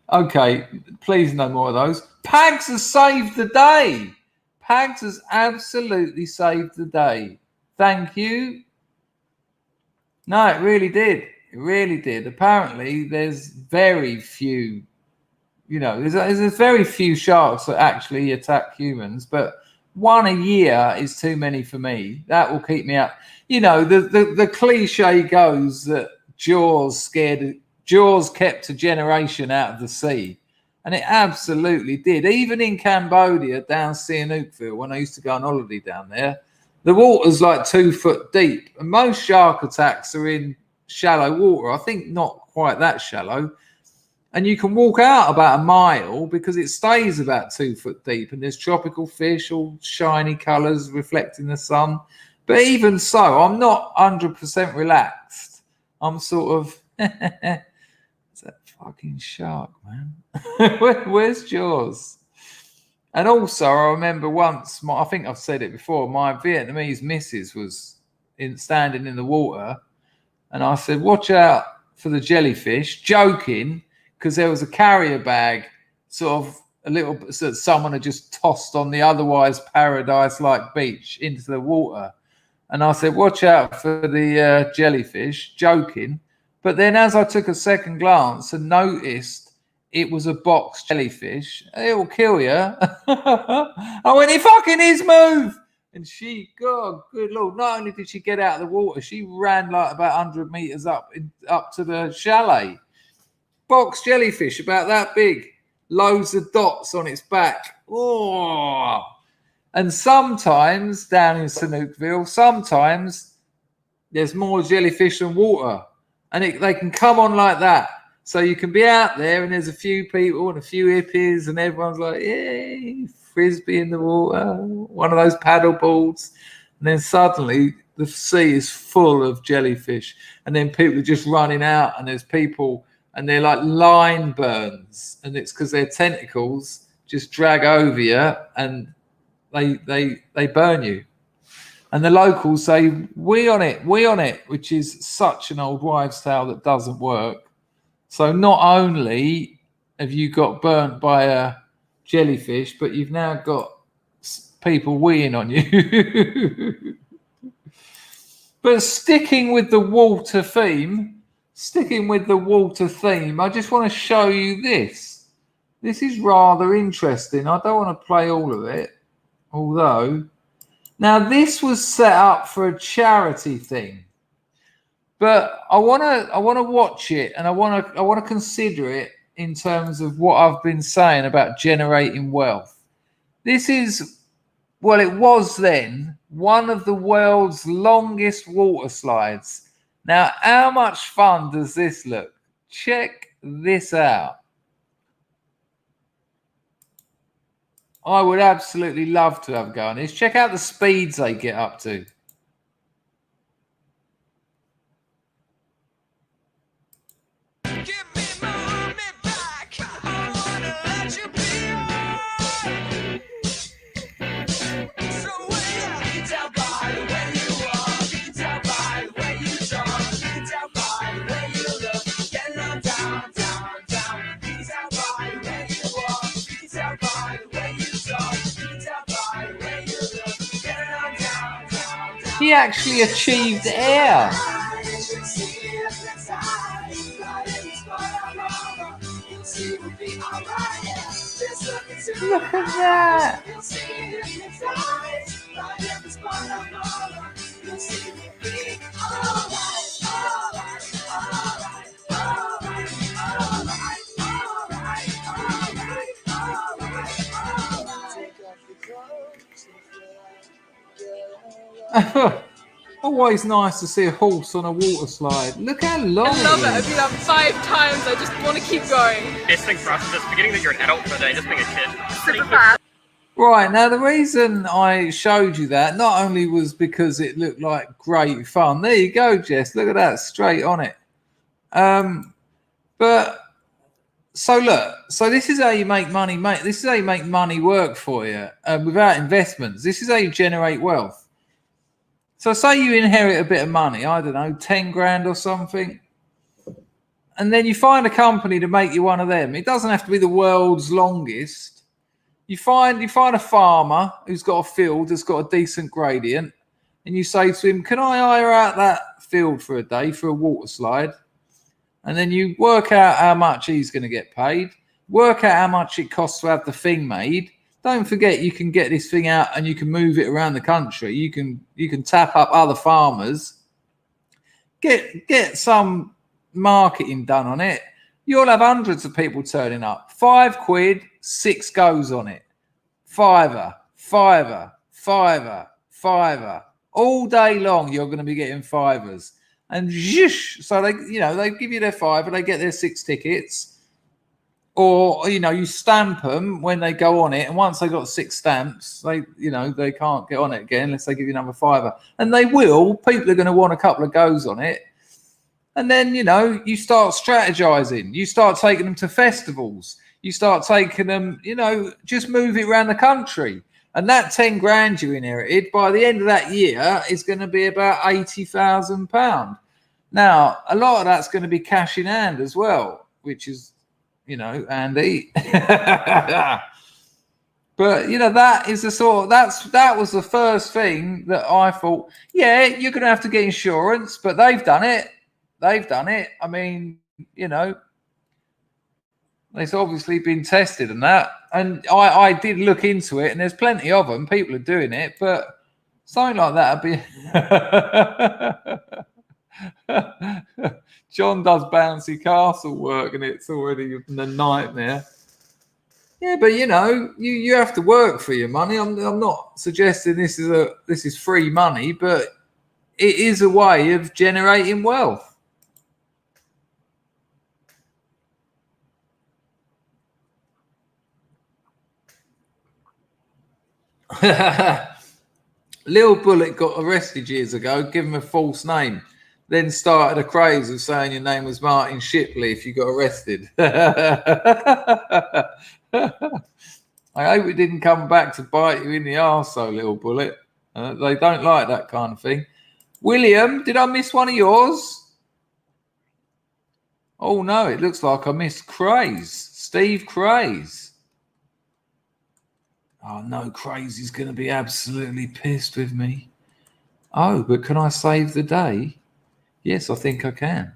Okay, please no more of those. Pags has saved the day. Pags has absolutely saved the day. Thank you. No, it really did. It really did. Apparently, there's very few, there's very few sharks that actually attack humans, but one a year is too many for me. That will keep me up. The cliche goes that Jaws kept a generation out of the sea. And it absolutely did. Even in Cambodia, down Sihanoukville, when I used to go on holiday down there, the water's like 2 foot deep. And most shark attacks are in shallow water. I think not quite that shallow. And you can walk out about a mile because it stays about 2 foot deep. And there's tropical fish, all shiny colours reflecting the sun. But even so, I'm not 100% relaxed. I'm sort of... It's that fucking shark, man. Where's Jaws? And also, I remember once, I think I've said it before, my Vietnamese missus was standing in the water, and I said, watch out for the jellyfish, joking, because there was a carrier bag, sort of a little bit, so someone had just tossed on the otherwise paradise-like beach into the water. And I said, watch out for the jellyfish, joking. But then as I took a second glance and noticed it was a box jellyfish, it will kill you. I went, it fucking is, move. And she, God, good Lord, not only did she get out of the water, she ran like about 100 meters up to the chalet. Box jellyfish, about that big, loads of dots on its back. Oh. And sometimes down in Sihanoukville, sometimes there's more jellyfish than water. And they can come on like that. So you can be out there and there's a few people and a few hippies and everyone's like, yay, frisbee in the water, one of those paddle boards. And then suddenly the sea is full of jellyfish. And then people are just running out and there's people and they're like line burns. And it's because their tentacles just drag over you and they burn you. And the locals say, we on it, which is such an old wives' tale that doesn't work. So not only have you got burnt by a jellyfish, but you've now got people weeing on you. But sticking with the water theme, I just want to show you this. This is rather interesting. I don't want to play all of it, although... Now, this was set up for a charity thing, but I want to watch it and I want to consider it in terms of what I've been saying about generating wealth. This is, well, it was then one of the world's longest water slides. Now, how much fun does this look? Check this out. I would absolutely love to have a go on this. Check out the speeds they get up to. Give me my money back. I wanna let you be. So you can tell by the way you walk, you can tell by the way you talk, you can tell by the way you look. Get on down. You can tell by the way you walk, you can tell by the way you. He actually achieved air. Look at that. Always nice to see a horse on a water slide. Look how long I love it. I've been up 5 times. I just want to keep going. Best thing for us is just forgetting that you're an adult for a day, just being a kid. Super fast. Right, now the reason I showed you that not only was because it looked like great fun. There you go, Jess. Look at that, straight on it. But So look, so this is how you make money, mate. This is how you make money work for you without investments. This is how you generate wealth. So say you inherit a bit of money, I don't know, 10 grand or something. And then you find a company to make you one of them. It doesn't have to be the world's longest. You find a farmer who's got a field that's got a decent gradient, and you say to him, can I hire out that field for a day for a water slide? And then you work out how much he's going to get paid, work out how much it costs to have the thing made. Don't forget, you can get this thing out and you can move it around the country. You can tap up other farmers, get some marketing done on it. You'll have hundreds of people turning up. £5, 6 goes on it. Fiver. All day long, you're going to be getting fivers. And zhish, so they give you their fiver, they get their 6 tickets. Or, you stamp them when they go on it. And once they got 6 stamps, they can't get on it again unless they give you another fiver. And they will. People are going to want a couple of goes on it. And then, you start strategizing. You start taking them to festivals. You start taking them, just move it around the country. And that 10 grand you inherited, by the end of that year, is going to be about £80,000. Now, a lot of that's going to be cash in hand as well, which is, handy. But, that is the sort of, that was the first thing that I thought, yeah, you're going to have to get insurance, but they've done it. I mean, it's obviously been tested and that. And I did look into it, and there's plenty of them. People are doing it, but something like that would be... John does bouncy castle work, and it's already a nightmare. Yeah, but you have to work for your money. I'm not suggesting this is free money, but it is a way of generating wealth. Lil Bullet got arrested years ago, given a false name, then started a craze of saying your name was Martin Shipley if you got arrested. I hope it didn't come back to bite you in the arsehole, Lil Bullet. They don't like that kind of thing. William, did I miss one of yours? Oh no, it looks like I missed Craze. Steve Craze. Oh no, Crazy's going to be absolutely pissed with me. Oh, but can I save the day? Yes, I think I can.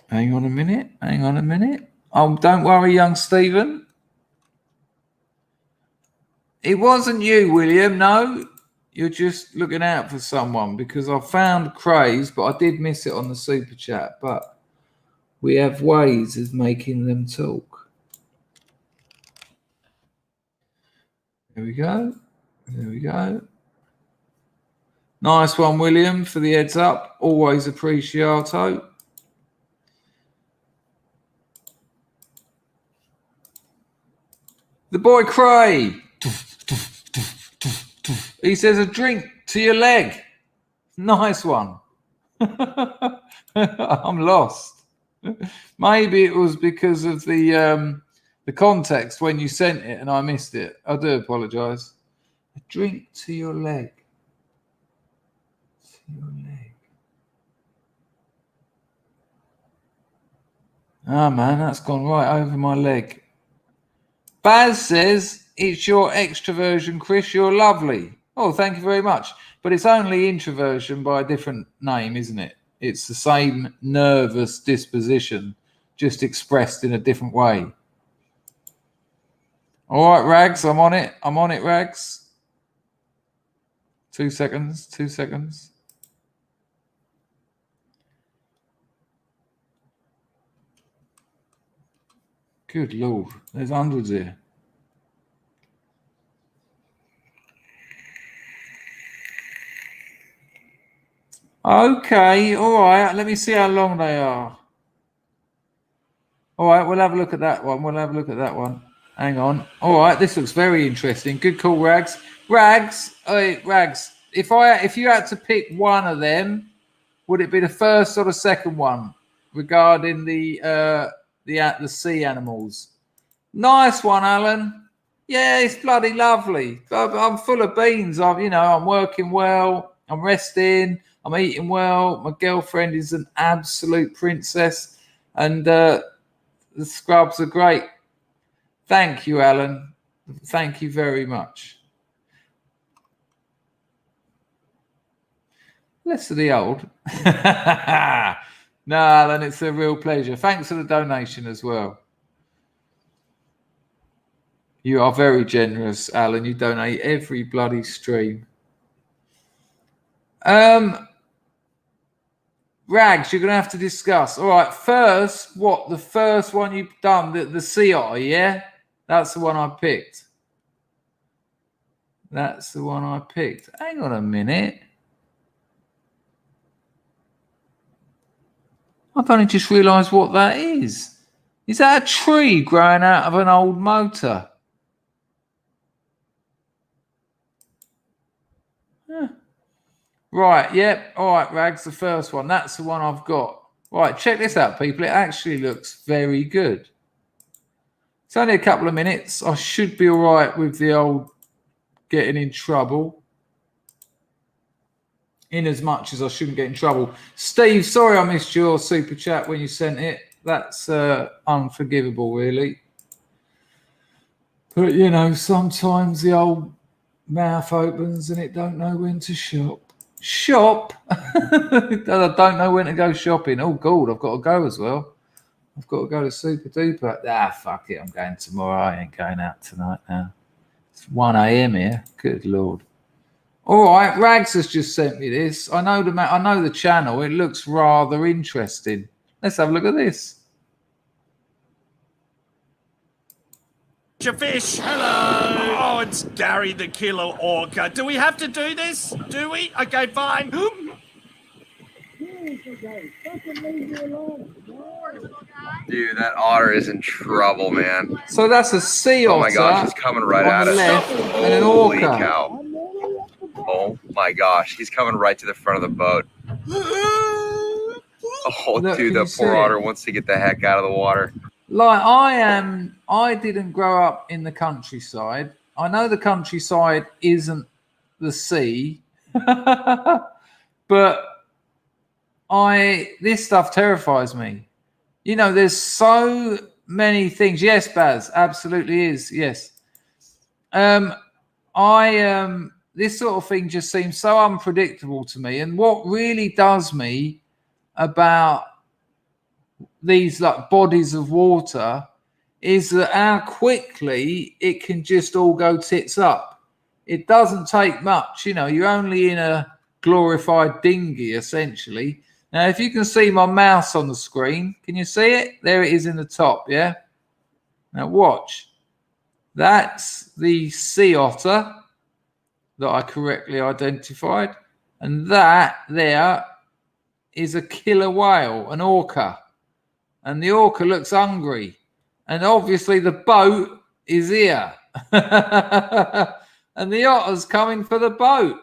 Hang on a minute. Oh, don't worry, young Stephen. It wasn't you, William. No, you're just looking out for someone, because I found Craze, but I did miss it on the super chat. But we have ways of making them talk. There we go. Nice one, William, for the heads up. Always appreciato. The boy Cray. He says a drink to your leg. Nice one. I'm lost. Maybe it was because of the context when you sent it and I missed it. I do apologise. A drink to your leg. Ah, man, that's gone right over my leg. Baz says, it's your extroversion, Chris. You're lovely. Oh, thank you very much. But it's only introversion by a different name, isn't it? It's the same nervous disposition, just expressed in a different way. All right, Rags, I'm on it, Rags. 2 seconds. Good Lord, there's hundreds here. Okay, all right, let me see how long they are. All right, we'll have a look at that one. Hang on. All right, this looks very interesting. Good call, Rags. Rags, if you had to pick one of them, would it be the first or the second one? regarding the sea animals. Nice one, Alan. Yeah, it's bloody lovely. I'm full of beans. I'm working well. I'm resting. I'm eating well. My girlfriend is an absolute princess, and the scrubs are great. Thank you, Alan. Thank you very much. Less of the old. No, Alan, it's a real pleasure. Thanks for the donation as well. You are very generous, Alan. You donate every bloody stream. Rags, you're going to have to discuss. All right, first, the first one you've done, the sea otter, yeah? That's the one I picked. That's the one I picked. Hang on a minute. I've only just realised what that is. Is that a tree growing out of an old motor? Huh. Right, yep. All right, Rags, the first one. That's the one I've got. Right, check this out, people. It actually looks very good. It's only a couple of minutes. I should be all right with the old getting in trouble. In as much as I shouldn't get in trouble. Steve, sorry I missed your super chat when you sent it. That's unforgivable, really. But, sometimes the old mouth opens and it don't know when to shop. Shop? I don't know when to go shopping. Oh, God, I've got to go as well. I've got to go to Super Duper. Fuck it, I'm going tomorrow. I ain't going out tonight now. It's 1 a.m. here. Good Lord. All right, Rags has just sent me this. I know the channel. It looks rather interesting. Let's have a look at this. Your fish. Hello. Oh, it's Gary the killer orca. Do we have to do this? Do we? Okay, fine. Dude, that otter is in trouble, man. So that's a sea otter. Oh my gosh, he's coming right at us. Left, and an Holy orca. cow. Oh my gosh, he's coming right to the front of the boat. Oh, Look, dude, that poor otter wants to get the heck out of the water. Like I didn't grow up in the countryside. I know the countryside isn't the sea, but this stuff terrifies me. There's so many things. Yes, Baz, absolutely is. Yes. This sort of thing just seems so unpredictable to me. And what really does me about these like bodies of water is that how quickly it can just all go tits up. It doesn't take much. You're only in a glorified dinghy, essentially. Now, if you can see my mouse on the screen, can you see it? There it is in the top, yeah? Now, watch. That's the sea otter that I correctly identified. And that there is a killer whale, an orca. And the orca looks hungry. And obviously the boat is here. And the otter's coming for the boat.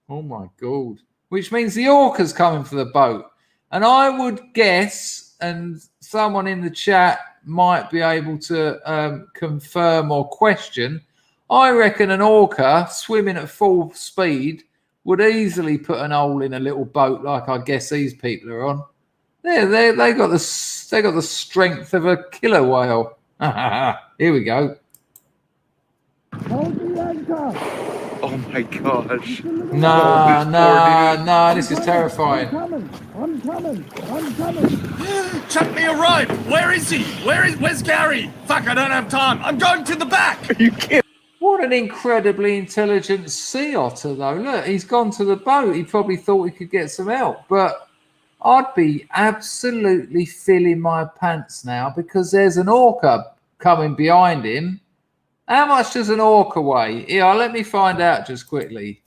Oh, my God. Which means the orca's coming for the boat. And I would guess, and someone in the chat might be able to confirm or question, I reckon an orca swimming at full speed would easily put an hole in a little boat like I guess these people are on. They got the strength of a killer whale. Here we go. Oh my gosh. No, this is terrifying. I'm coming. Chuck me a rope. Where is he? Where's Gary? Fuck, I don't have time. I'm going to the back. Are you kidding? What an incredibly intelligent sea otter, though. Look, he's gone to the boat. He probably thought he could get some help. But I'd be absolutely filling my pants now because there's an orca coming behind him. How much does an orca weigh? Here, let me find out just quickly.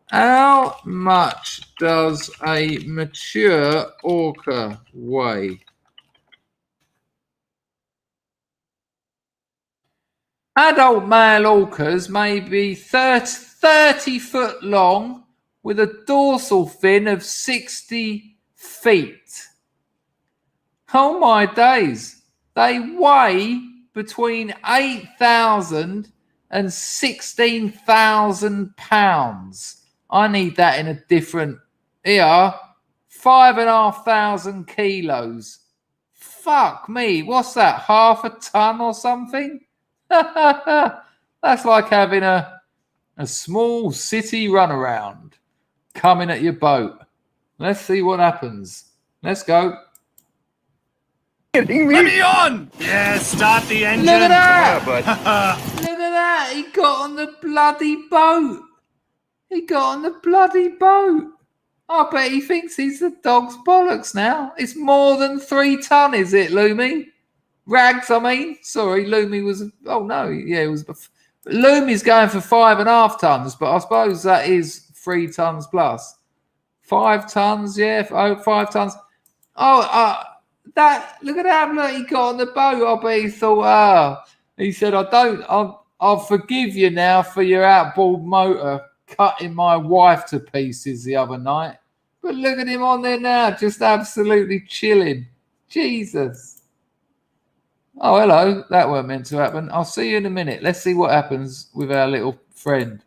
How much does a mature orca weigh? Adult male orcas may be 30 foot long with a dorsal fin of 60 feet. Oh my days. They weigh between 8,000 and 16,000 pounds. I need that in a different, here, 5,500 kilos. Fuck me. What's that? Half a ton or something? That's like having a small city runaround coming at your boat. Let's see what happens. Let's go. Let me on! Yeah, start the engine. Look at that! Yeah, but Look at that! He got on the bloody boat. He got on the bloody boat. I bet he thinks he's the dog's bollocks now. It's more than 3 ton, is it, Loomy? Rags, I mean. Sorry, Loomy was. Oh no, yeah, it was. Loomy's going for 5.5 tons, but I suppose that is 3 tons plus. 5 tons, yeah. 5 tons. Oh, that, look at that, look, he got on the boat. I bet he thought, he said, I'll forgive you now for your outboard motor cutting my wife to pieces the other night. But look at him on there now, just absolutely chilling. Jesus. Oh, hello. That weren't meant to happen. I'll see you in a minute. Let's see what happens with our little friend.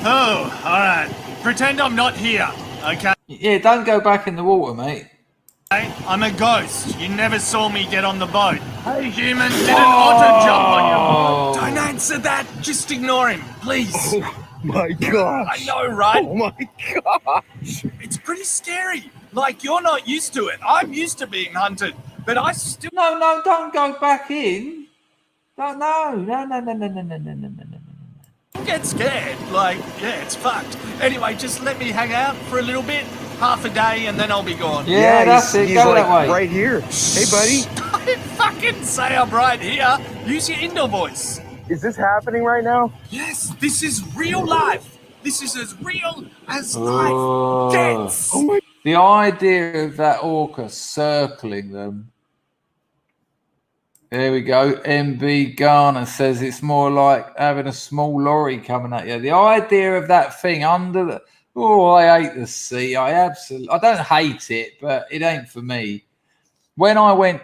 Oh, all right. Pretend I'm not here, okay? Yeah, don't go back in the water, mate. I'm a ghost. You never saw me get on the boat. Hey, human, did an otter jump on your boat? Don't answer that. Just ignore him, please. oh my gosh. I know, right? Oh my gosh. It's pretty scary. Like, you're not used to it. I'm used to being hunted, but I still... No, don't go back in. No. get scared. Like, yeah, it's fucked. Anyway, just let me hang out for a little bit, half a day, and then I'll be gone. Yeah, that's it. He's Go like that way. right here. Hey, buddy. Don't fucking say I'm right here. Use your indoor voice. Is this happening right now? Yes, this is real life. This is as real as Oh. life gets. Oh my. The idea of that orca circling them. There we go. MB Garner says it's more like having a small lorry coming at you. The idea of that thing under the... Oh, I hate the sea. I don't hate it, but it ain't for me. When I went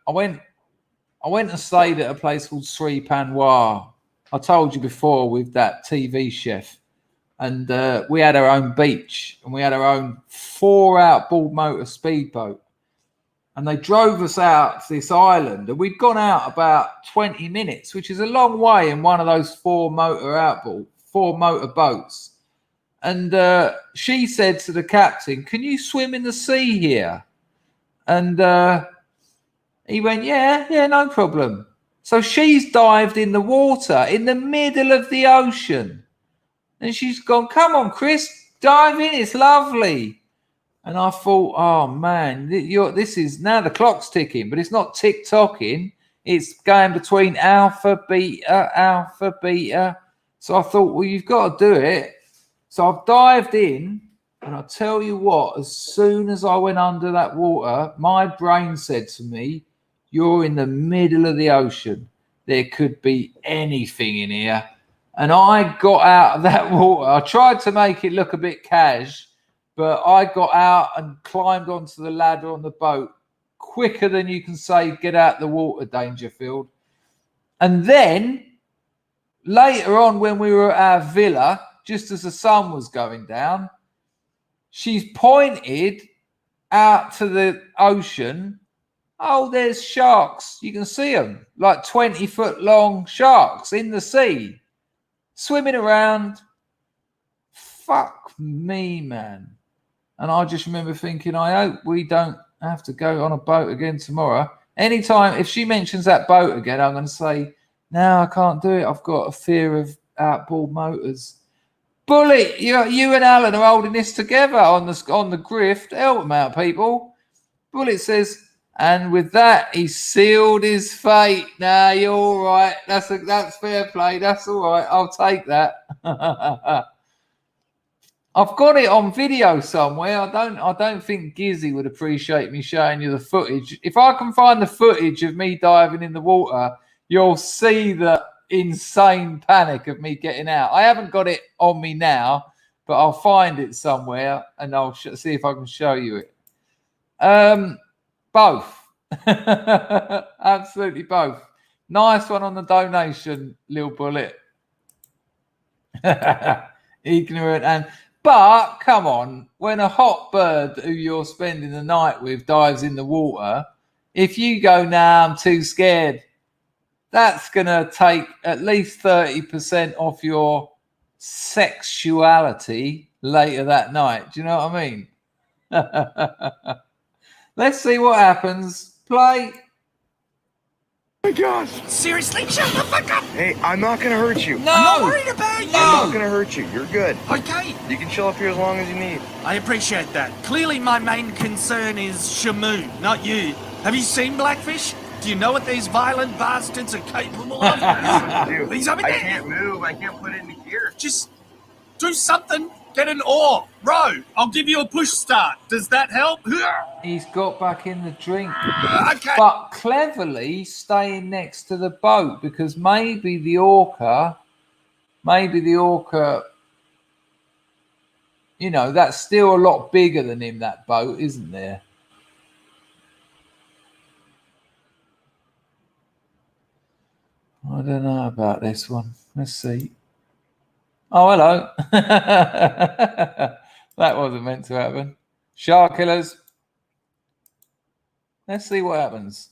and stayed at a place called Sri Panwar. I told you before with that TV chef. And we had our own beach and we had our own 4 outboard motor speedboat. And they drove us out to this island and we'd gone out about 20 minutes, which is a long way in one of those 4 motor boats. And she said to the captain, "Can you swim in the sea here?" And he went, yeah, no problem. So she's dived in the water in the middle of the ocean. And she's gone, "Come on, Chris, dive in. It's lovely." And I thought, oh, man, this is now the clock's ticking, but it's not tick-tocking. It's going between alpha, beta. So I thought, well, you've got to do it. So I've dived in, and I'll tell you what, as soon as I went under that water, my brain said to me, you're in the middle of the ocean. There could be anything in here. And I got out of that water. I tried to make it look a bit cash, but I got out and climbed onto the ladder on the boat quicker than you can say, get out the water, Dangerfield. And then later on when we were at our villa, just as the sun was going down, she's pointed out to the ocean. Oh, there's sharks. You can see them, like 20-foot long sharks in the sea, swimming around. Fuck me, man. And I just remember thinking, I hope we don't have to go on a boat again tomorrow. Anytime, if she mentions that boat again, I'm going to say, no, I can't do it. I've got a fear of outboard motors. Bullet, you and Alan are holding this together on the grift. Help them out, people. Bullet says, and with that, he sealed his fate. Nah, you're all right. That's fair play. That's all right. I'll take that. I've got it on video somewhere. I don't think Gizzy would appreciate me showing you the footage. If I can find the footage of me diving in the water, you'll see the insane panic of me getting out. I haven't got it on me now, but I'll find it somewhere and I'll see if I can show you it. Both. Absolutely both. Nice one on the donation, Lil Bullet. Ignorant but come on, when a hot bird who you're spending the night with dives in the water, if you go, nah, I'm too scared, that's gonna take at least 30% off your sexuality later that night. Do you know what I mean? Let's see what happens. Play. Oh my gosh. Seriously, shut the fuck up. Hey, I'm not gonna hurt you. No. I'm not worried about you. I'm not gonna hurt you. You're good. Okay. You can chill up here as long as you need. I appreciate that. Clearly my main concern is Shamu, not you. Have you seen Blackfish? Do you know what these violent bastards are capable of? Dude, He's over I there. can't move. I can't put it into gear. Just do something. Get an oar. Row. I'll give you a push start. Does that help? He's got back in the drink. Okay. But cleverly staying next to the boat, because maybe the orca, you know, that's still a lot bigger than him, that boat, isn't there? I don't know about this one. Let's see. Oh, hello. That wasn't meant to happen. Shark killers. Let's see what happens.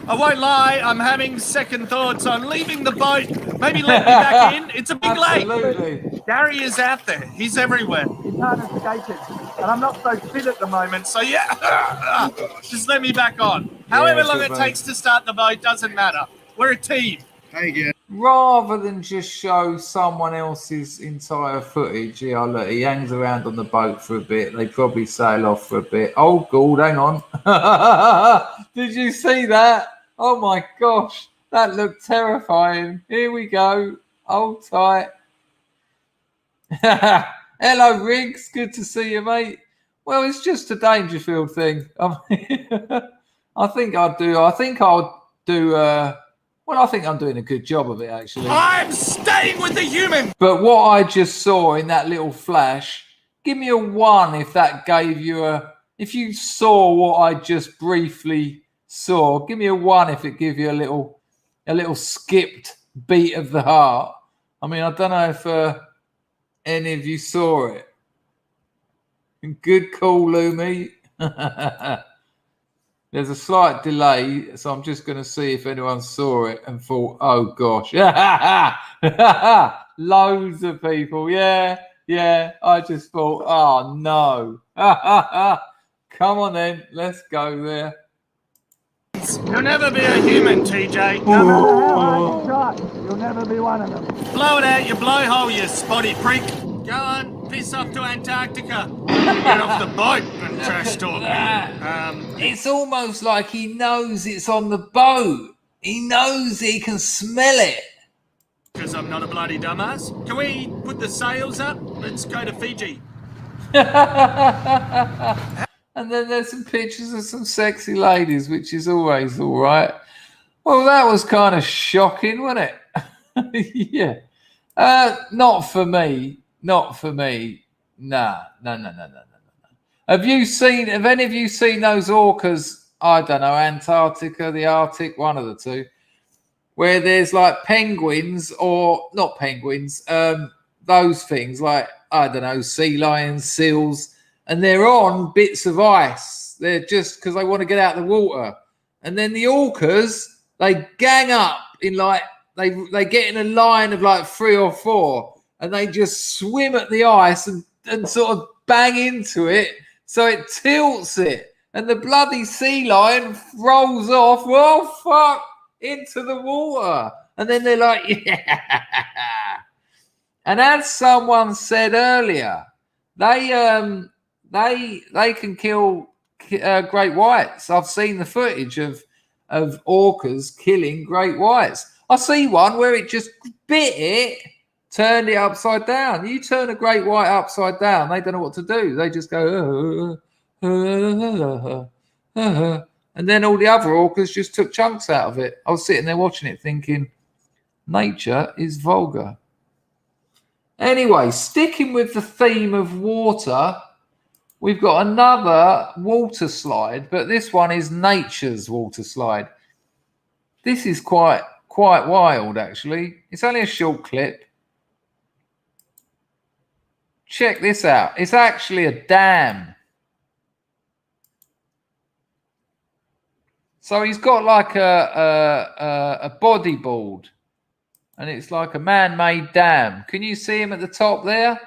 I won't lie, I'm having second thoughts on leaving the boat. Maybe let me back in. It's a big lake. Absolutely. Gary is out there. He's everywhere. You can't escape it. And I'm not so fit at the moment, so yeah. Just let me back on. However long it takes to start the boat, doesn't matter. We're a team. Hey, again. Rather than just show someone else's entire footage, yeah, look, he hangs around on the boat for a bit. They probably sail off for a bit. Oh, God, hang on. Did you see that? Oh, my gosh. That looked terrifying. Here we go. Hold tight. Hello, Riggs. Good to see you, mate. Well, it's just a Dangerfield thing. I think I'll do. Well, I think I'm doing a good job of it, actually. I'm staying with the human. But what I just saw in that little flash, give me a 1 if that gave you if you saw what I just briefly saw. Give me a 1 if it gave you a little skipped beat of the heart. I mean, I don't know if any of you saw it. Good call, Lumi. There's a slight delay, so I'm just going to see if anyone saw it and thought, oh, gosh. Loads of people. Yeah. I just thought, oh, no. Come on, then. Let's go there. You'll never be a human, TJ. No matter how hard you try, you'll never be one of them. Blow it out your blowhole, you spotty prick. Go on, piss off to Antarctica. Get off the boat and trash talk me. It's almost like he knows it's on the boat. He knows he can smell it. Because I'm not a bloody dumbass. Can we put the sails up? Let's go to Fiji. And then there's some pictures of some sexy ladies, which is always all right. Well, that was kind of shocking, wasn't it? Yeah. Not for me. Nah. Have any of you seen those orcas? I don't know, Antarctica, the Arctic, one of the two, where there's like penguins or not penguins, those things like, I don't know, sea lions, seals, and they're on bits of ice. They're just because they want to get out of the water. And then the orcas, they gang up in like, they get in a line of like 3 or 4 and they just swim at the ice and sort of bang into it. So it tilts it. And the bloody sea lion rolls off, well, fuck, into the water. And then they're like, yeah. And as someone said earlier, they can kill great whites. I've seen the footage of orcas killing great whites. I see one where it just bit it, turned it upside down. You turn a great white upside down, they don't know what to do. They just go, and And then all the other orcas just took chunks out of it. I was sitting there watching it thinking, nature is vulgar. Anyway, sticking with the theme of water, we've got another water slide, but this one is nature's water slide. This is quite wild, actually. It's only a short clip. Check this out. It's actually a dam. So he's got like a bodyboard, and it's like a man-made dam. Can you see him at the top there,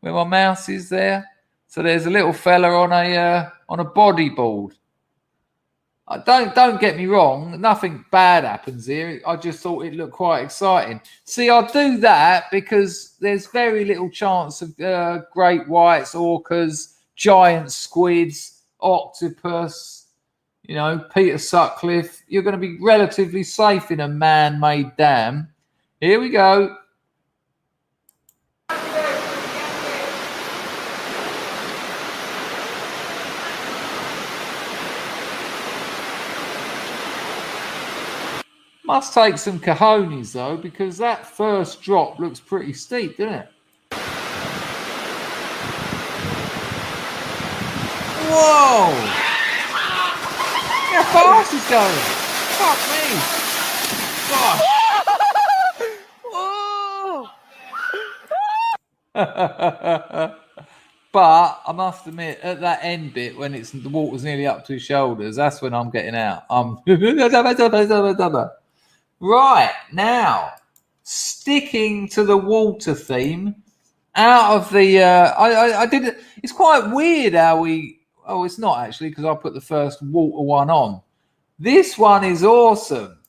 where my mouse is there? So there's a little fella on a bodyboard. Don't get me wrong, nothing bad happens here. I just thought it looked quite exciting. See, I do that because there's very little chance of great whites, orcas, giant squids, octopus, you know, Peter Sutcliffe. You're going to be relatively safe in a man-made dam. Here we go. Must take some cojones, though, because that first drop looks pretty steep, doesn't it? Whoa! How fast is going? Fuck me! Gosh! But I must admit, at that end bit, when the water's nearly up to his shoulders, that's when I'm getting out. Right, now, sticking to the water theme, out of the, I did it, it's quite weird how it's not actually, because I put the first water one on. This one is awesome,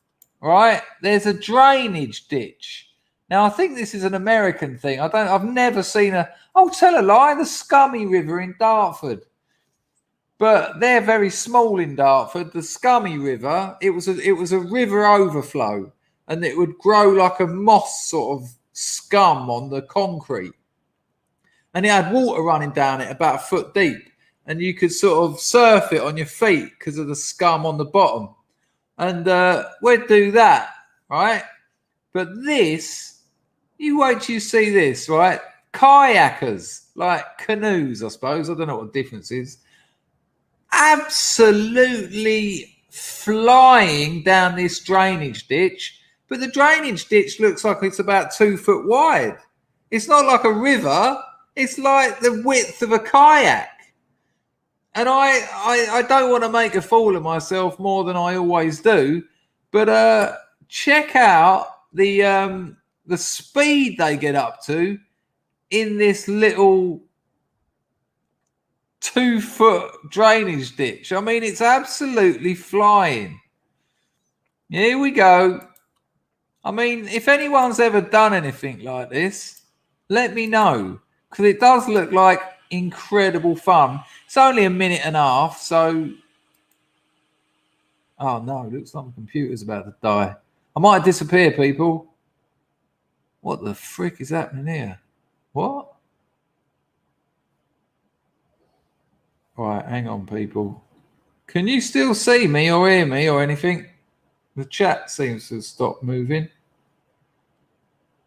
right? There's a drainage ditch. Now, I think this is an American thing. I've never seen tell a lie, the Scummy River in Dartford. But they're very small in Dartford. The Scummy River, it was a river overflow, and it would grow like a moss sort of scum on the concrete. And it had water running down it about a foot deep, and you could sort of surf it on your feet because of the scum on the bottom. And we'd do that, right? But this, you wait till you see this, right? Kayakers, like canoes, I suppose. I don't know what the difference is. Absolutely flying down this drainage ditch, but the drainage ditch looks like it's about 2 foot wide. It's not like a river, it's like the width of a kayak. And I don't want to make a fool of myself more than I always do, but check out the speed they get up to in this little 2 foot drainage ditch. I mean, it's absolutely flying. Here we go. I mean, if anyone's ever done anything like this, let me know, because it does look like incredible fun. It's only a minute and a half, so... Oh no, it looks like my computer's about to die. I might disappear, people. What the frick is happening here? What? Right, hang on, people. Can you still see me or hear me or anything? The chat seems to have stopped moving.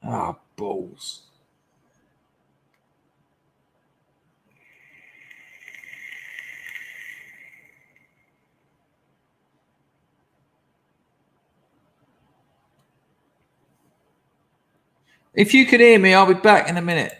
Ah, balls. If you can hear me, I'll be back in a minute.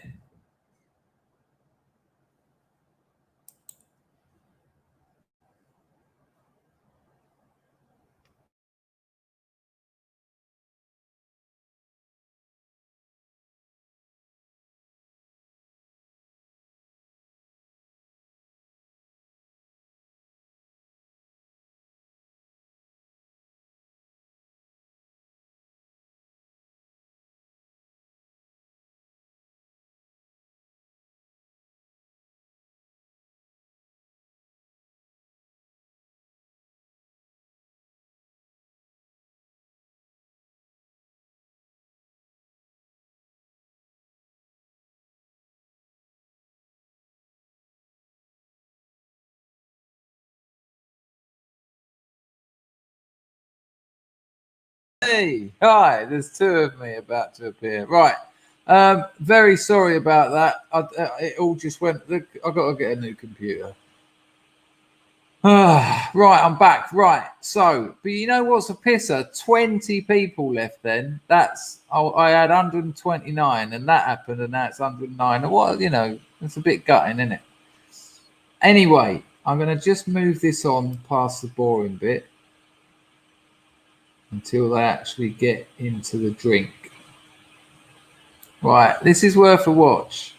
Hey, hi, there's two of me about to appear. Right. Very sorry about that. It all just went. I got to get a new computer. Right, I'm back. Right, so, but you know what's a pisser? 20 people left then. I had 129, and that happened, and now it's 109. What, it's a bit gutting, isn't it? Anyway, I'm going to just move this on past the boring bit until they actually get into the drink. Right, this is worth a watch.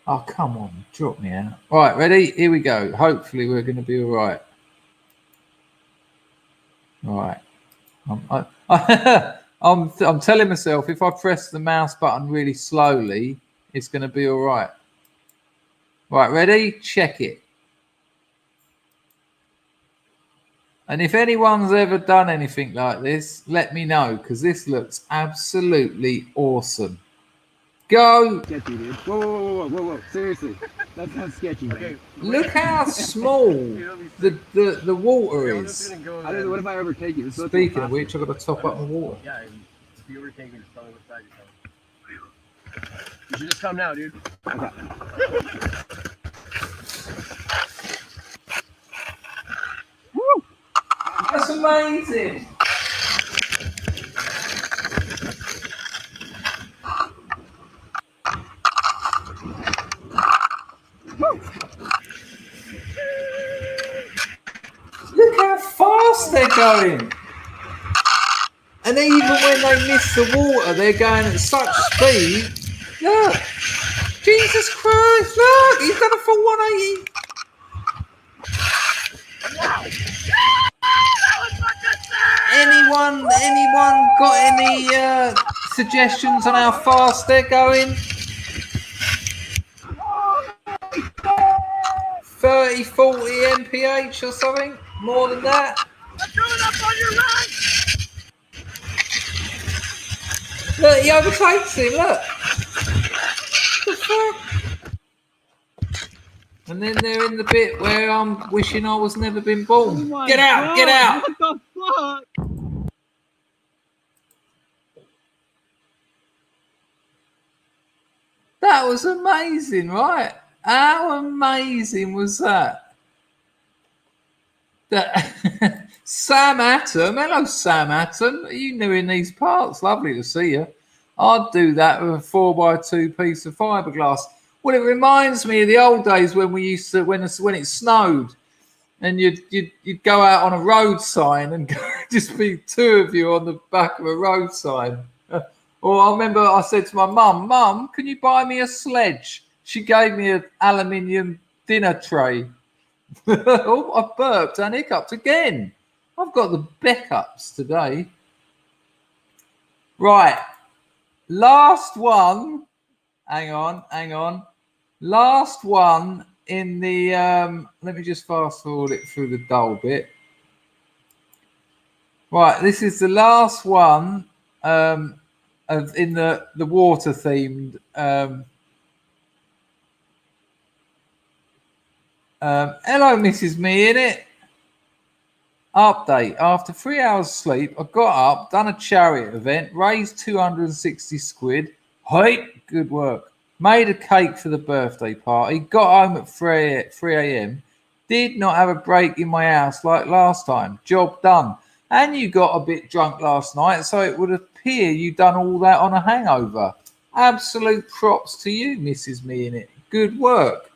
Oh, come on, drop me out. Right, ready? Here we go. Hopefully we're going to be all right. All right. I'm telling myself if I press the mouse button really slowly, it's going to be all right. Right, ready? Check it. And if anyone's ever done anything like this, let me know, because this looks absolutely awesome. Go. Sketchy, dude. Whoa. Seriously. That's not sketchy, man. Look how small the water is. I don't know, what if I overtake you? Speaking of which, I've got to top up my water. Yeah, if you overtake me, just tell me what side you're coming. You should just come now, dude. Okay. Woo! That's amazing. Look how fast they're going. And even when they miss the water, they're going at such speed. Look. Jesus Christ, look. He's done a full 180. Anyone got any suggestions on how fast they're going? 30, 40 mph or something? More than that? I'm coming up on your right! Look, he overtakes him, look. What the fuck? And then they're in the bit where I'm wishing I was never been born. Oh Get out, God, get out! What the fuck? That was amazing, right? How amazing was that? Sam Atom, hello Sam Atom. You new in these parts? Lovely to see you. I'd do that with a 4x2 piece of fiberglass. Well, it reminds me of the old days when we used to when it snowed, and you'd go out on a road sign and just be two of you on the back of a road sign. Or I remember I said to my mum, "Mum, can you buy me a sledge?" She gave me an aluminium dinner tray. Oh, I burped and hiccuped again. I've got the Beckups today. Right. Last one. Hang on. Last one in the let me just fast forward it through the dull bit. Right, this is the last one in the water themed hello Mrs. Me in it. Update. After 3 hours sleep, I got up, done a chariot event, raised 260 squid. Hey, good work. Made a cake for the birthday party, got home at 3 a.m. Did not have a break in my house like last time. Job done. And you got a bit drunk last night, so it would appear you done all that on a hangover. Absolute props to you, Mrs. Me in it. Good work.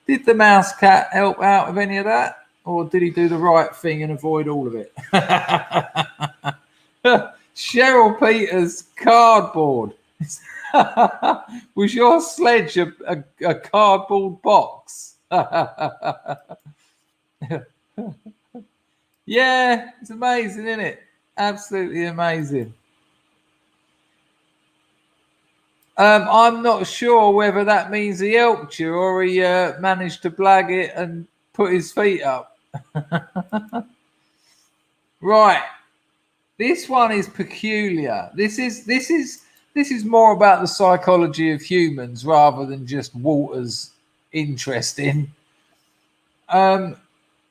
Did the mouse cat help out with any of that? Or did he do the right thing and avoid all of it? Cheryl Peters, cardboard. Was your sledge a cardboard box? Yeah, it's amazing, isn't it? Absolutely amazing. I'm not sure whether that means he helped you or he managed to blag it and put his feet up. Right. This one is peculiar. This is more about the psychology of humans rather than just water's interesting.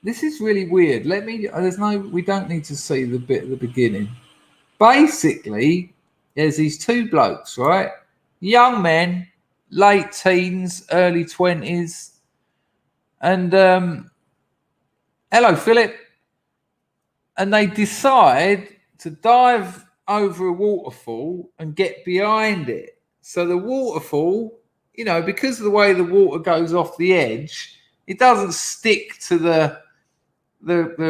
this is really weird. We don't need to see the bit at the beginning. Basically, there's these two blokes, right? Young men, late teens, early 20s. And hello, Philip. And they decide to dive over a waterfall and get behind it. So the waterfall, you know, because of the way the water goes off the edge, it doesn't stick to the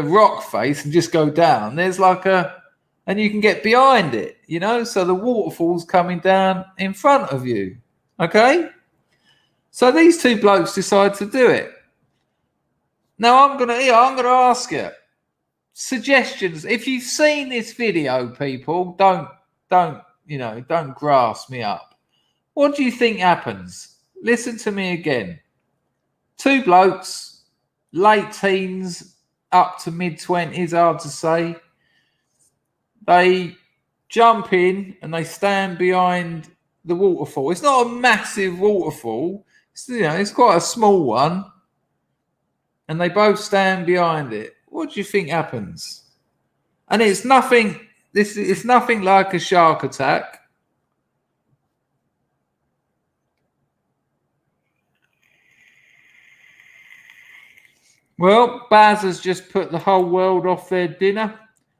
rock face and just go down. There's like and you can get behind it, you know, so the waterfall's coming down in front of you. Okay? So these two blokes decide to do it. Now I'm gonna ask you suggestions. If you've seen this video, people, don't grass me up. What do you think happens? Listen to me again. Two blokes, late teens, up to mid-20s, hard to say. They jump in and they stand behind the waterfall. It's not a massive waterfall. It's quite a small one. And they both stand behind it. What do you think happens? And it's nothing like a shark attack. Well, Baz has just put the whole world off their dinner.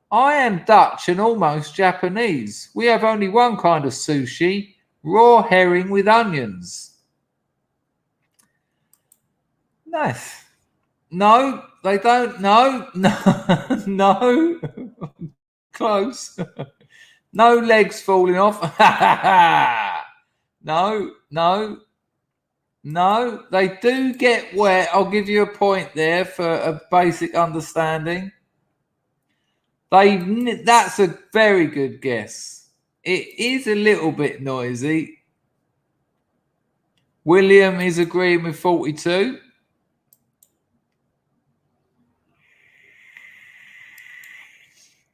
I am Dutch and almost Japanese. We have only one kind of sushi, raw herring with onions. Nice. No, they don't. No. No. Close. No legs falling off. No, they do get wet. I'll give you a point there for a basic understanding. That's a very good guess. It is a little bit noisy. William is agreeing with 42.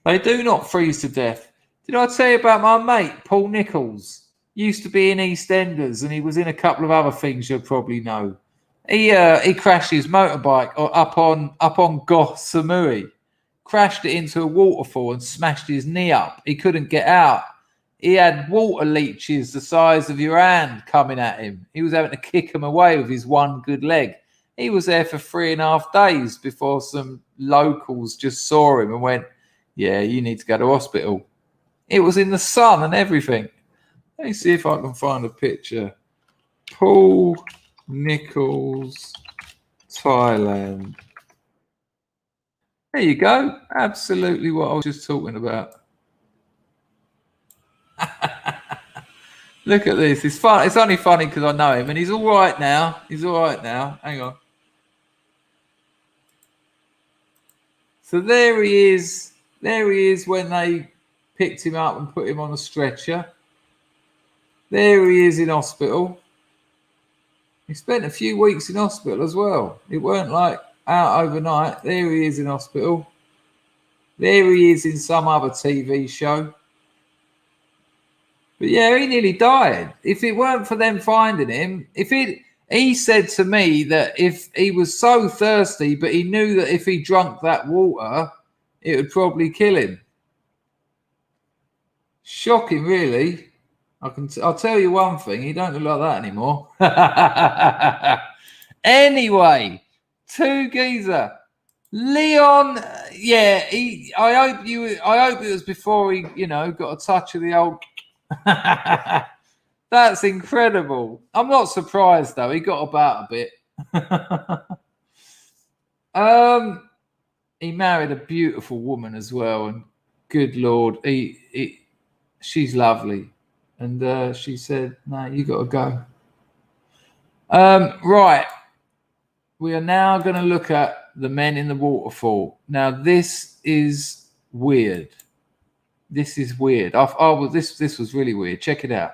They do not freeze to death. Did I tell you about my mate, Paul Nichols? Used to be in EastEnders, and he was in a couple of other things you'll probably know. He crashed his motorbike up on Goh Samui, crashed it into a waterfall and smashed his knee up. He couldn't get out. He had water leeches the size of your hand coming at him. He was having to kick them away with his one good leg. He was there for 3.5 days before some locals just saw him and went, "Yeah, you need to go to hospital." It was in the sun and everything. Let me see if I can find a picture. Paul Nichols, Thailand. There you go. Absolutely what I was just talking about. Look at this. It's fun. It's only funny because I know him, and he's all right now. Hang on. So there he is. There he is when they picked him up and put him on a stretcher. There he is in hospital. He spent a few weeks in hospital as well. It weren't like out overnight. There he is in hospital. There he is in some other TV show. But yeah, he nearly died. If it weren't for them finding him, he said to me that if he was so thirsty, but he knew that if he drank that water, it would probably kill him. Shocking, really. I'll tell you one thing, he don't look like that anymore. Anyway, two geezer. Leon, yeah, I hope it was before he, got a touch of the old. That's incredible. I'm not surprised though, he got about a bit. He married a beautiful woman as well, and good Lord, she's lovely. And she said, "No, you got to go." Right. We are now going to look at the men in the waterfall. Now, this is weird. This is weird. This was really weird. Check it out.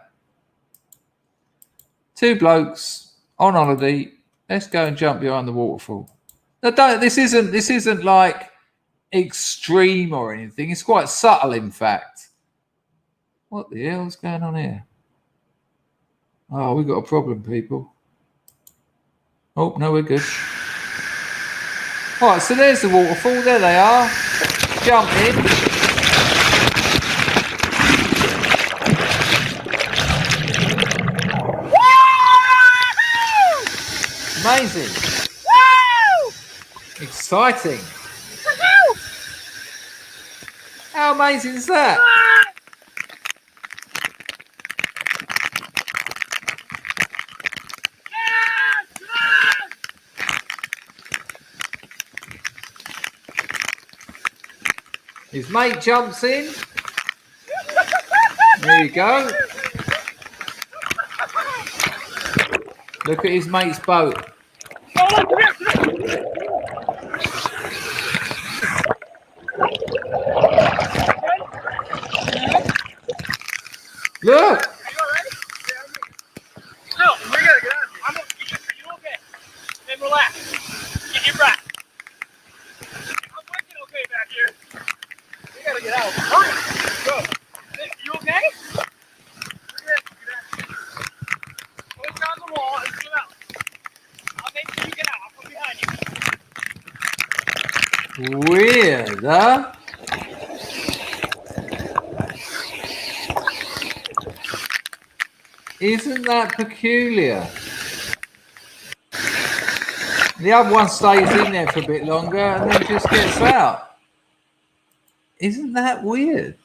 Two blokes on holiday. Let's go and jump behind the waterfall. Now, this isn't like extreme or anything. It's quite subtle, in fact. What the hell's going on here? Oh, we've got a problem, people. Oh, no, we're good. Right, so there's the waterfall. There they are. Jump in. Amazing. Exciting. How amazing is that? His mate jumps in. There you go. Look at his mate's boat. Look. No, we gotta get out of here. Are you okay? Then relax. Get your breath. I'm working okay back here. We gotta get out. Hurry. Go. You okay? Push on the wall and get out. I'll make sure you get out. I'll come behind you. Weird, huh? Isn't that peculiar? The other one stays in there for a bit longer and then just gets out. Isn't that weird?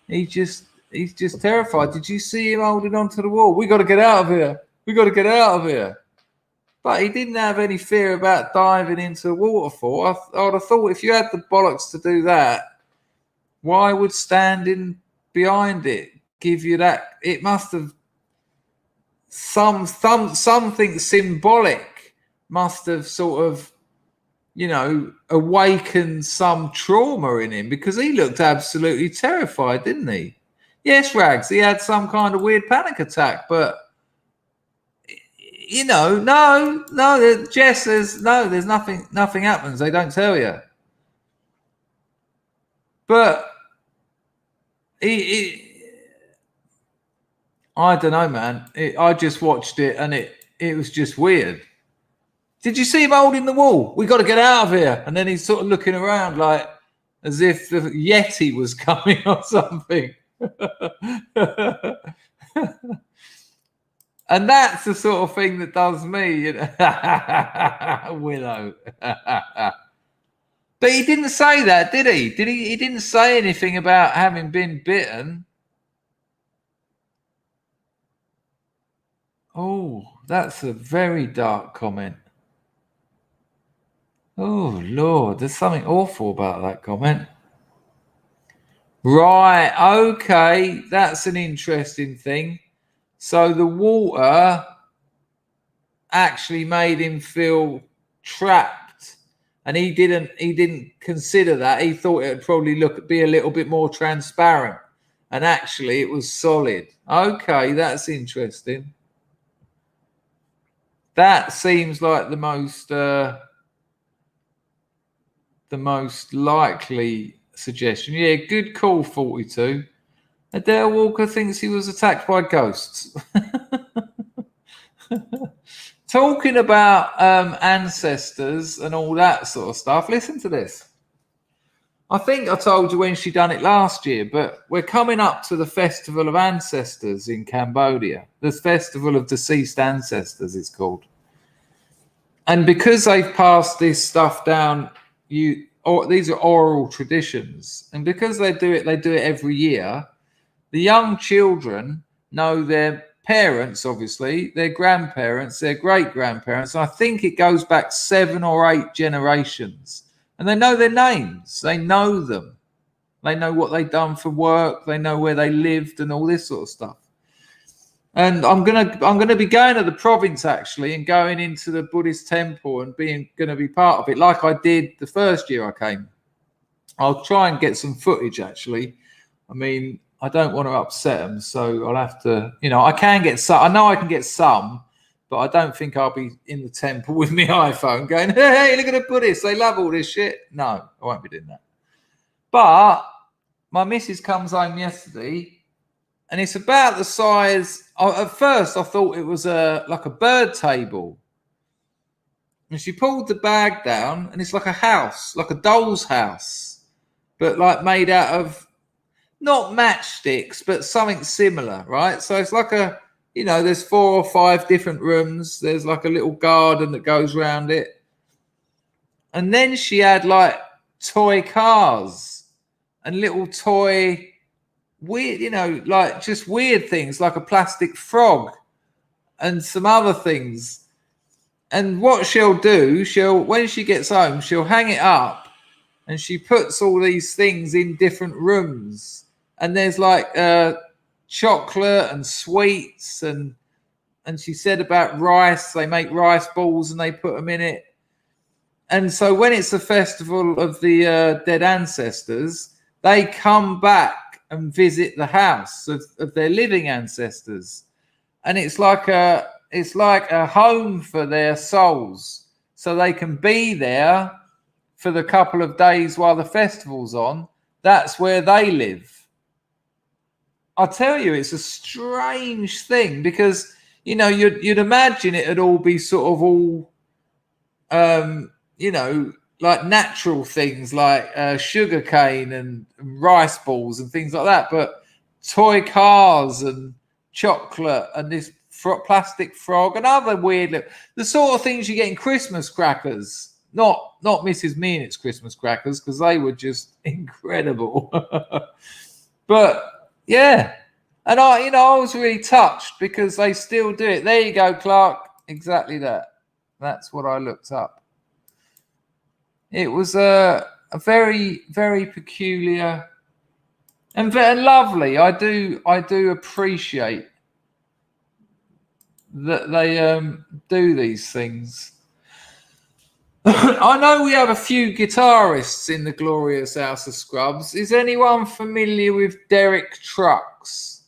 He's just terrified. Did you see him holding onto the wall? We got to get out of here. We got to get out of here. But he didn't have any fear about diving into a waterfall. I would have thought if you had the bollocks to do that, why would standing behind it give you that? It must have something symbolic must have sort of, you know, awakened some trauma in him, because he looked absolutely terrified, didn't he? Yes, Rags, he had some kind of weird panic attack, but you know, no, Jess says no, there's nothing happens. They don't tell you. But I don't know, man. I just watched it and it was just weird. Did you see him holding the wall? We got to get out of here. And then he's sort of looking around like as if the Yeti was coming or something. And that's the sort of thing that does me, you know. Willow. But he didn't say that, did he? He didn't say anything about having been bitten. Oh, that's a very dark comment. Oh, Lord, there's something awful about that comment. Right, okay, that's an interesting thing. So the water actually made him feel trapped, and he didn't consider that. He thought it would probably be a little bit more transparent, and actually it was solid. Okay, that's interesting. That seems like the most likely suggestion. Yeah, good call, 42. Adele Walker thinks he was attacked by ghosts. Talking about ancestors and all that sort of stuff, listen to this. I think I told you when she done it last year, but we're coming up to the Festival of Ancestors in Cambodia. The Festival of Deceased Ancestors, it's called. And because they've passed this stuff down, these are oral traditions, and because they do it every year. The young children know their parents, obviously, their grandparents, their great-grandparents. I think it goes back 7 or 8 generations. And they know their names. They know them. They know what they've done for work. They know where they lived and all this sort of stuff. And I'm gonna be going to the province, actually, and going into the Buddhist temple and gonna be part of it, like I did the first year I came. I'll try and get some footage, actually. I mean, I don't want to upset them, so I'll have to, you know, I can get some. I know I can get some, but I don't think I'll be in the temple with my iPhone going, hey, look at the Buddhists. They love all this shit. No, I won't be doing that. But my missus comes home yesterday, and it's about the size. At first, I thought it was like a bird table. And she pulled the bag down, and it's like a house, like a doll's house, but like made out of not matchsticks, but something similar, right? So it's like a, you know, there's 4 or 5 different rooms. There's like a little garden that goes around it. And then she had like toy cars and little toy weird, you know, like just weird things like a plastic frog and some other things. And what she'll do, when she gets home, she'll hang it up and she puts all these things in different rooms. And there's like chocolate and sweets. And she said about rice, they make rice balls and they put them in it. And so when it's the festival of the dead ancestors, they come back and visit the house of their living ancestors. And it's like a home for their souls. So they can be there for the couple of days while the festival's on. That's where they live. I tell you, it's a strange thing because, you know, you'd imagine it'd all be sort of all, you know, like natural things like sugar cane and rice balls and things like that. But toy cars and chocolate and this plastic frog and other weird, the sort of things you get in Christmas crackers. Not Mrs. Meanit's Christmas crackers because they were just incredible. But yeah, and I was really touched because they still do it. There you go, Clark. Exactly that. That's what I looked up. It was a very, very peculiar and very lovely. I do appreciate that they do these things. I know we have a few guitarists in the glorious House of Scrubs. Is anyone familiar with Derek Trucks?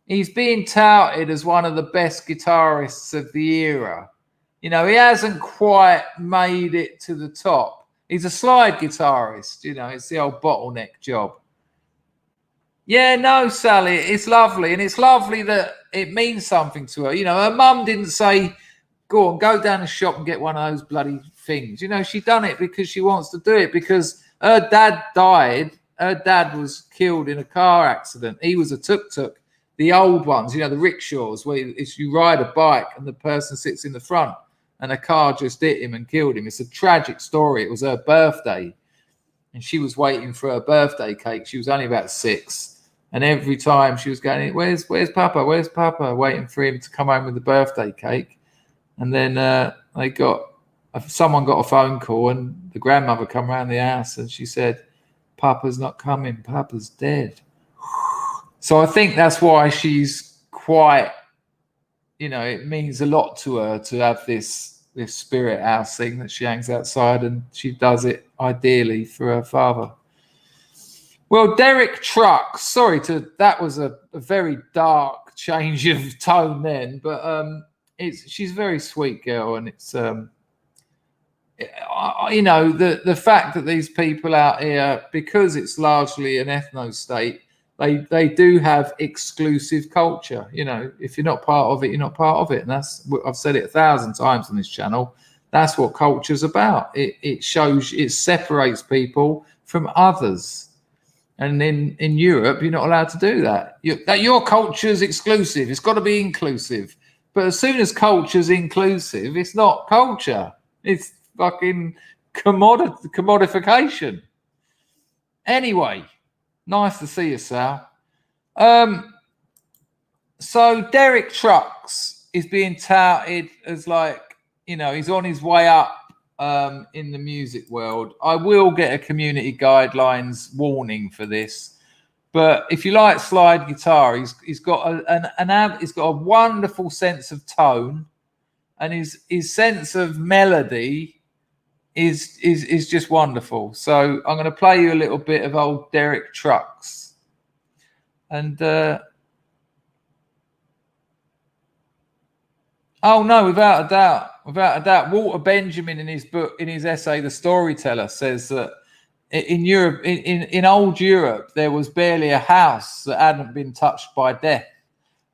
He's being touted as one of the best guitarists of the era. You know, he hasn't quite made it to the top. He's a slide guitarist. You know, it's the old bottleneck job. Yeah, no, Sally, it's lovely. And it's lovely that it means something to her. You know, her mum didn't say, go down the shop and get one of those bloody things. You know, she done it because she wants to do it because her dad died. Her dad was killed in a car accident. He was a tuk-tuk, the old ones, you know, the rickshaws where you ride a bike and the person sits in the front and a car just hit him and killed him. It's a tragic story. It was her birthday and she was waiting for her birthday cake. She was only about 6. And every time she was going, where's Papa? Where's Papa? Waiting for him to come home with the birthday cake. And then someone got a phone call and the grandmother come around the house and she said, Papa's not coming. Papa's dead. So I think that's why she's quite, you know, it means a lot to her to have this spirit house thing that she hangs outside, and she does it ideally for her father. Well, Derek Trucks, that was a very dark change of tone then, but she's a very sweet girl, and it's you know, the fact that these people out here, because it's largely an ethno state, they do have exclusive culture. You know, if you're not part of it, you're not part of it, and that's I've said it 1,000 times on this channel. That's what culture's about. It separates people from others. And in Europe, you're not allowed to do that. Your culture's exclusive. It's got to be inclusive. But as soon as culture's inclusive, it's not culture. It's fucking commodification. Anyway, nice to see you, Sal. So Derek Trucks is being touted as like, you know, he's on his way up in the music world. I will get a community guidelines warning for this, but if you like slide guitar, he's got he's got a wonderful sense of tone, and his sense of melody is just wonderful. So I'm going to play you a little bit of old Derek Trucks, and oh no, without a doubt, Walter Benjamin in his book, in his essay, The Storyteller, says that in Europe, in old Europe, there was barely a house that hadn't been touched by death.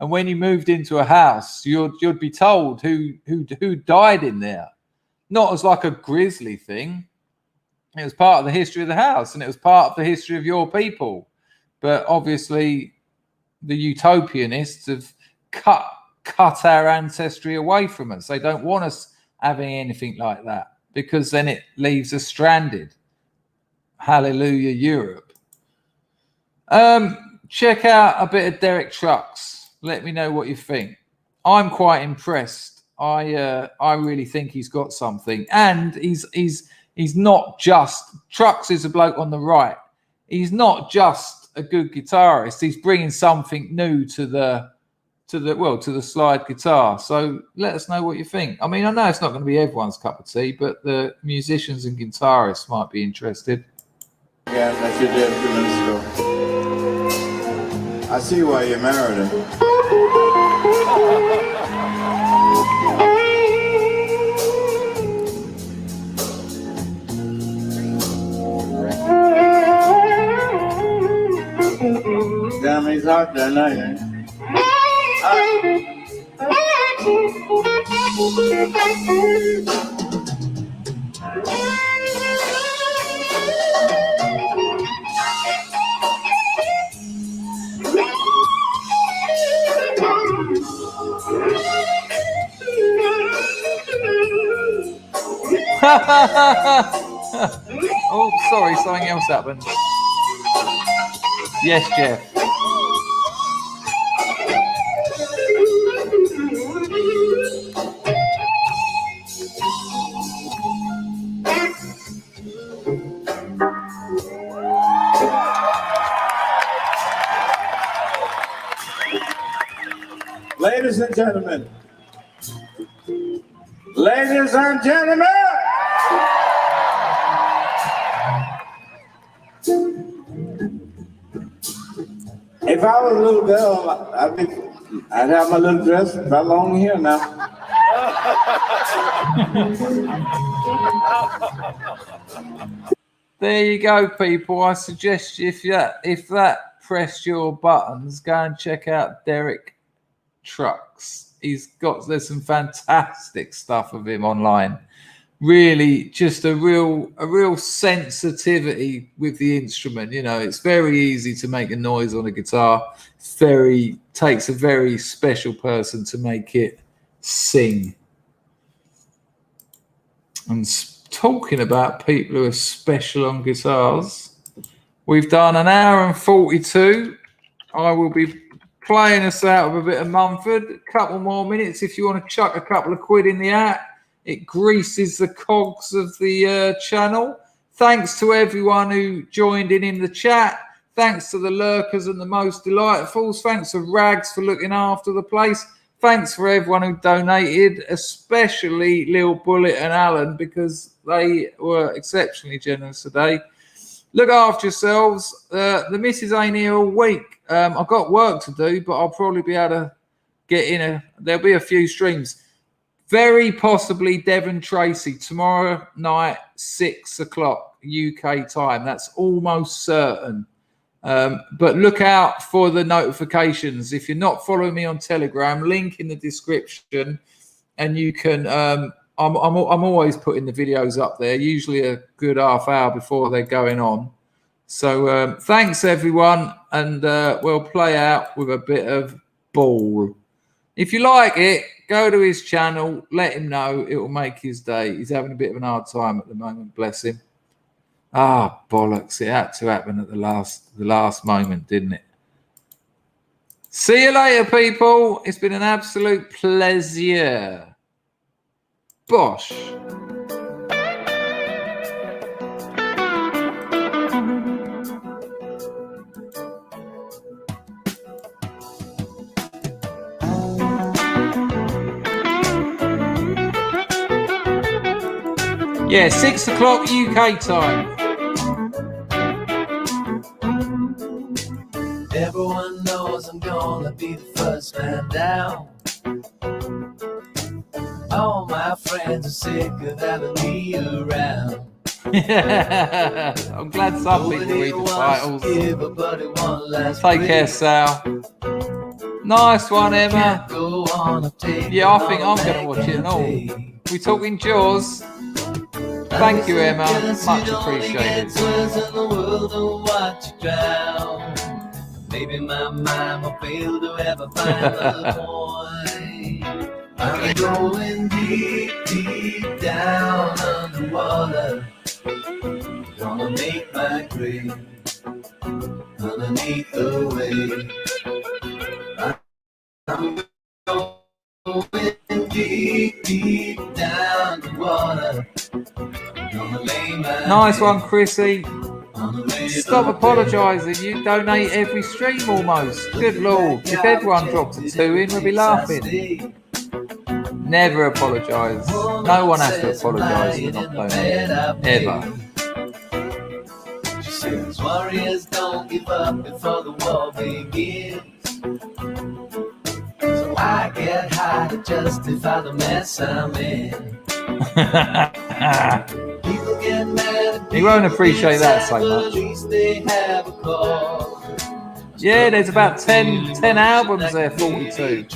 And when you moved into a house, you'd be told who died in there. not as like a grisly thing. It was part of the history of the house, and it was part of the history of your people. But obviously, the utopianists have cut our ancestry away from us. They don't want us having anything like that, because then it leaves us stranded. Hallelujah, Europe. Check out a bit of Derek Trucks. Let me know what you think. I'm quite impressed. I really think he's got something, and he's not just Trucks is a bloke on the right. He's not just a good guitarist. He's bringing something new to the slide guitar. So let us know what you think. I mean, I know it's not going to be everyone's cup of tea, but the musicians and guitarists might be interested. Yeah, that you did a few minutes ago. I see why you married her. Damn, he's hot that night, eh? Oh, sorry, something else happened. Yes, Jeff. Ladies and gentlemen. Ladies and gentlemen. If I was a little girl, I'd have my little dress about long here now. There you go, people. I suggest if that pressed your buttons, go and check out Derek Trucks. There's some fantastic stuff of him online. Really, just a real sensitivity with the instrument. You know, it's very easy to make a noise on a guitar. Takes a very special person to make it sing. And talking about people who are special on guitars, we've done an hour and 42. I will be playing us out with a bit of Mumford. A couple more minutes if you want to chuck a couple of quid in the hat. It greases the cogs of the channel. Thanks to everyone who joined in the chat. Thanks to the lurkers and the most delightfuls. Thanks to Rags for looking after the place. Thanks for everyone who donated, especially Lil Bullet and Alan, because they were exceptionally generous today. Look after yourselves. The missus ain't here all week. I've got work to do, but I'll probably be able to get in. There'll be a few streams. Very possibly Devon Tracy tomorrow night, 6 o'clock UK time. That's almost certain. But look out for the notifications. If you're not following me on Telegram, link in the description, and you can. I'm always putting the videos up there, usually a good half hour before they're going on. So thanks everyone, and we'll play out with a bit of Ball. If you like it, go to his channel, let him know. It will make his day. He's having a bit of an hard time at the moment, bless him. Ah, bollocks. It had to happen at the last moment, didn't it? See you later, people. It's been an absolute pleasure. Bosh. Yeah, 6 o'clock UK time. Everyone knows I'm gonna be the first man down. All my friends are sick of having me around. Yeah, I'm glad some people read the titles. Take care, Sal. Nice one, Emma. Yeah, I think I'm going to watch it and all. We talking Jaws? Thank you, Emma. Much appreciated. Maybe my mind will fail to ever find the point. I'm going deep, deep down underwater. Gonna make my grave underneath the wave. I'm going deep, deep down the water. Gonna lay my Nice one, Chrissy. Stop apologising. You donate every stream almost. Good Lord. If everyone dropped a 2 in, we'd be laughing. Never apologise. No one has to apologise for not donating. Ever. She says, warriors don't give up before the war begins. So I get high to justify the mess I'm in. People get mad. He won't appreciate that so much. Yeah, there's about 10 albums there, 42.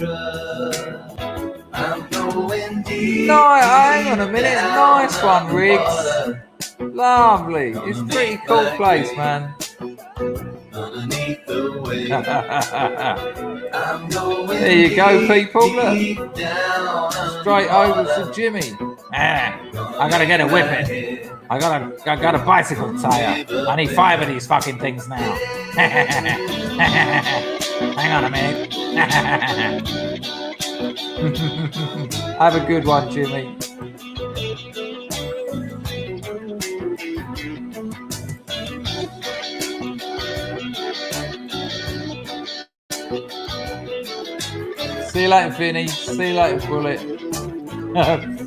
No, hang on a minute. Nice one, Riggs. Lovely. It's a pretty cool place, man. There you go, people. Look. Straight over to Jimmy. I gotta get a whipping. I got a bicycle tire. I need 5 of these fucking things now. Hang on a minute. Have a good one, Jimmy. See you later, Vinny. See you later, Bullet.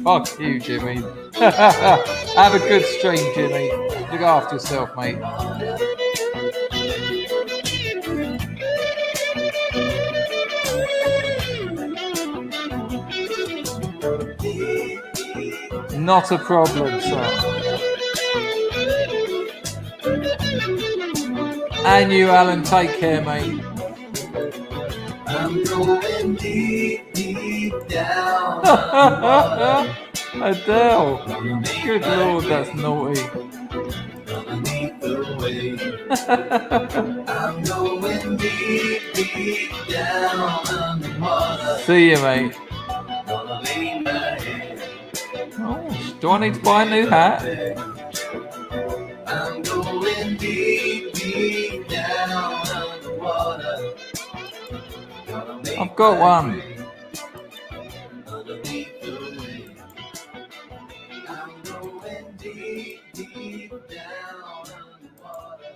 Fuck you, Jimmy. Have a good stream, Jimmy. Look after yourself, mate. Not a problem, sir. And you, Alan, take care, mate. I'm going deep, deep down. Adele. Good Lord, that's naughty. Underneath the wave. I'm going deep, deep down underwater. See you, mate. Gonna lay my head. Oh, do I need to buy a new hat? I'm going deep, deep down underwater. I've got one. Underneath the wave. I'm going deep, deep down underwater.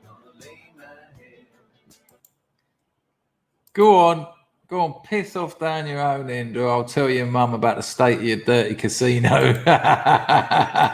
Gonna lay my head. Go on, piss off down your own end, or I'll tell your mum about the state of your dirty casino.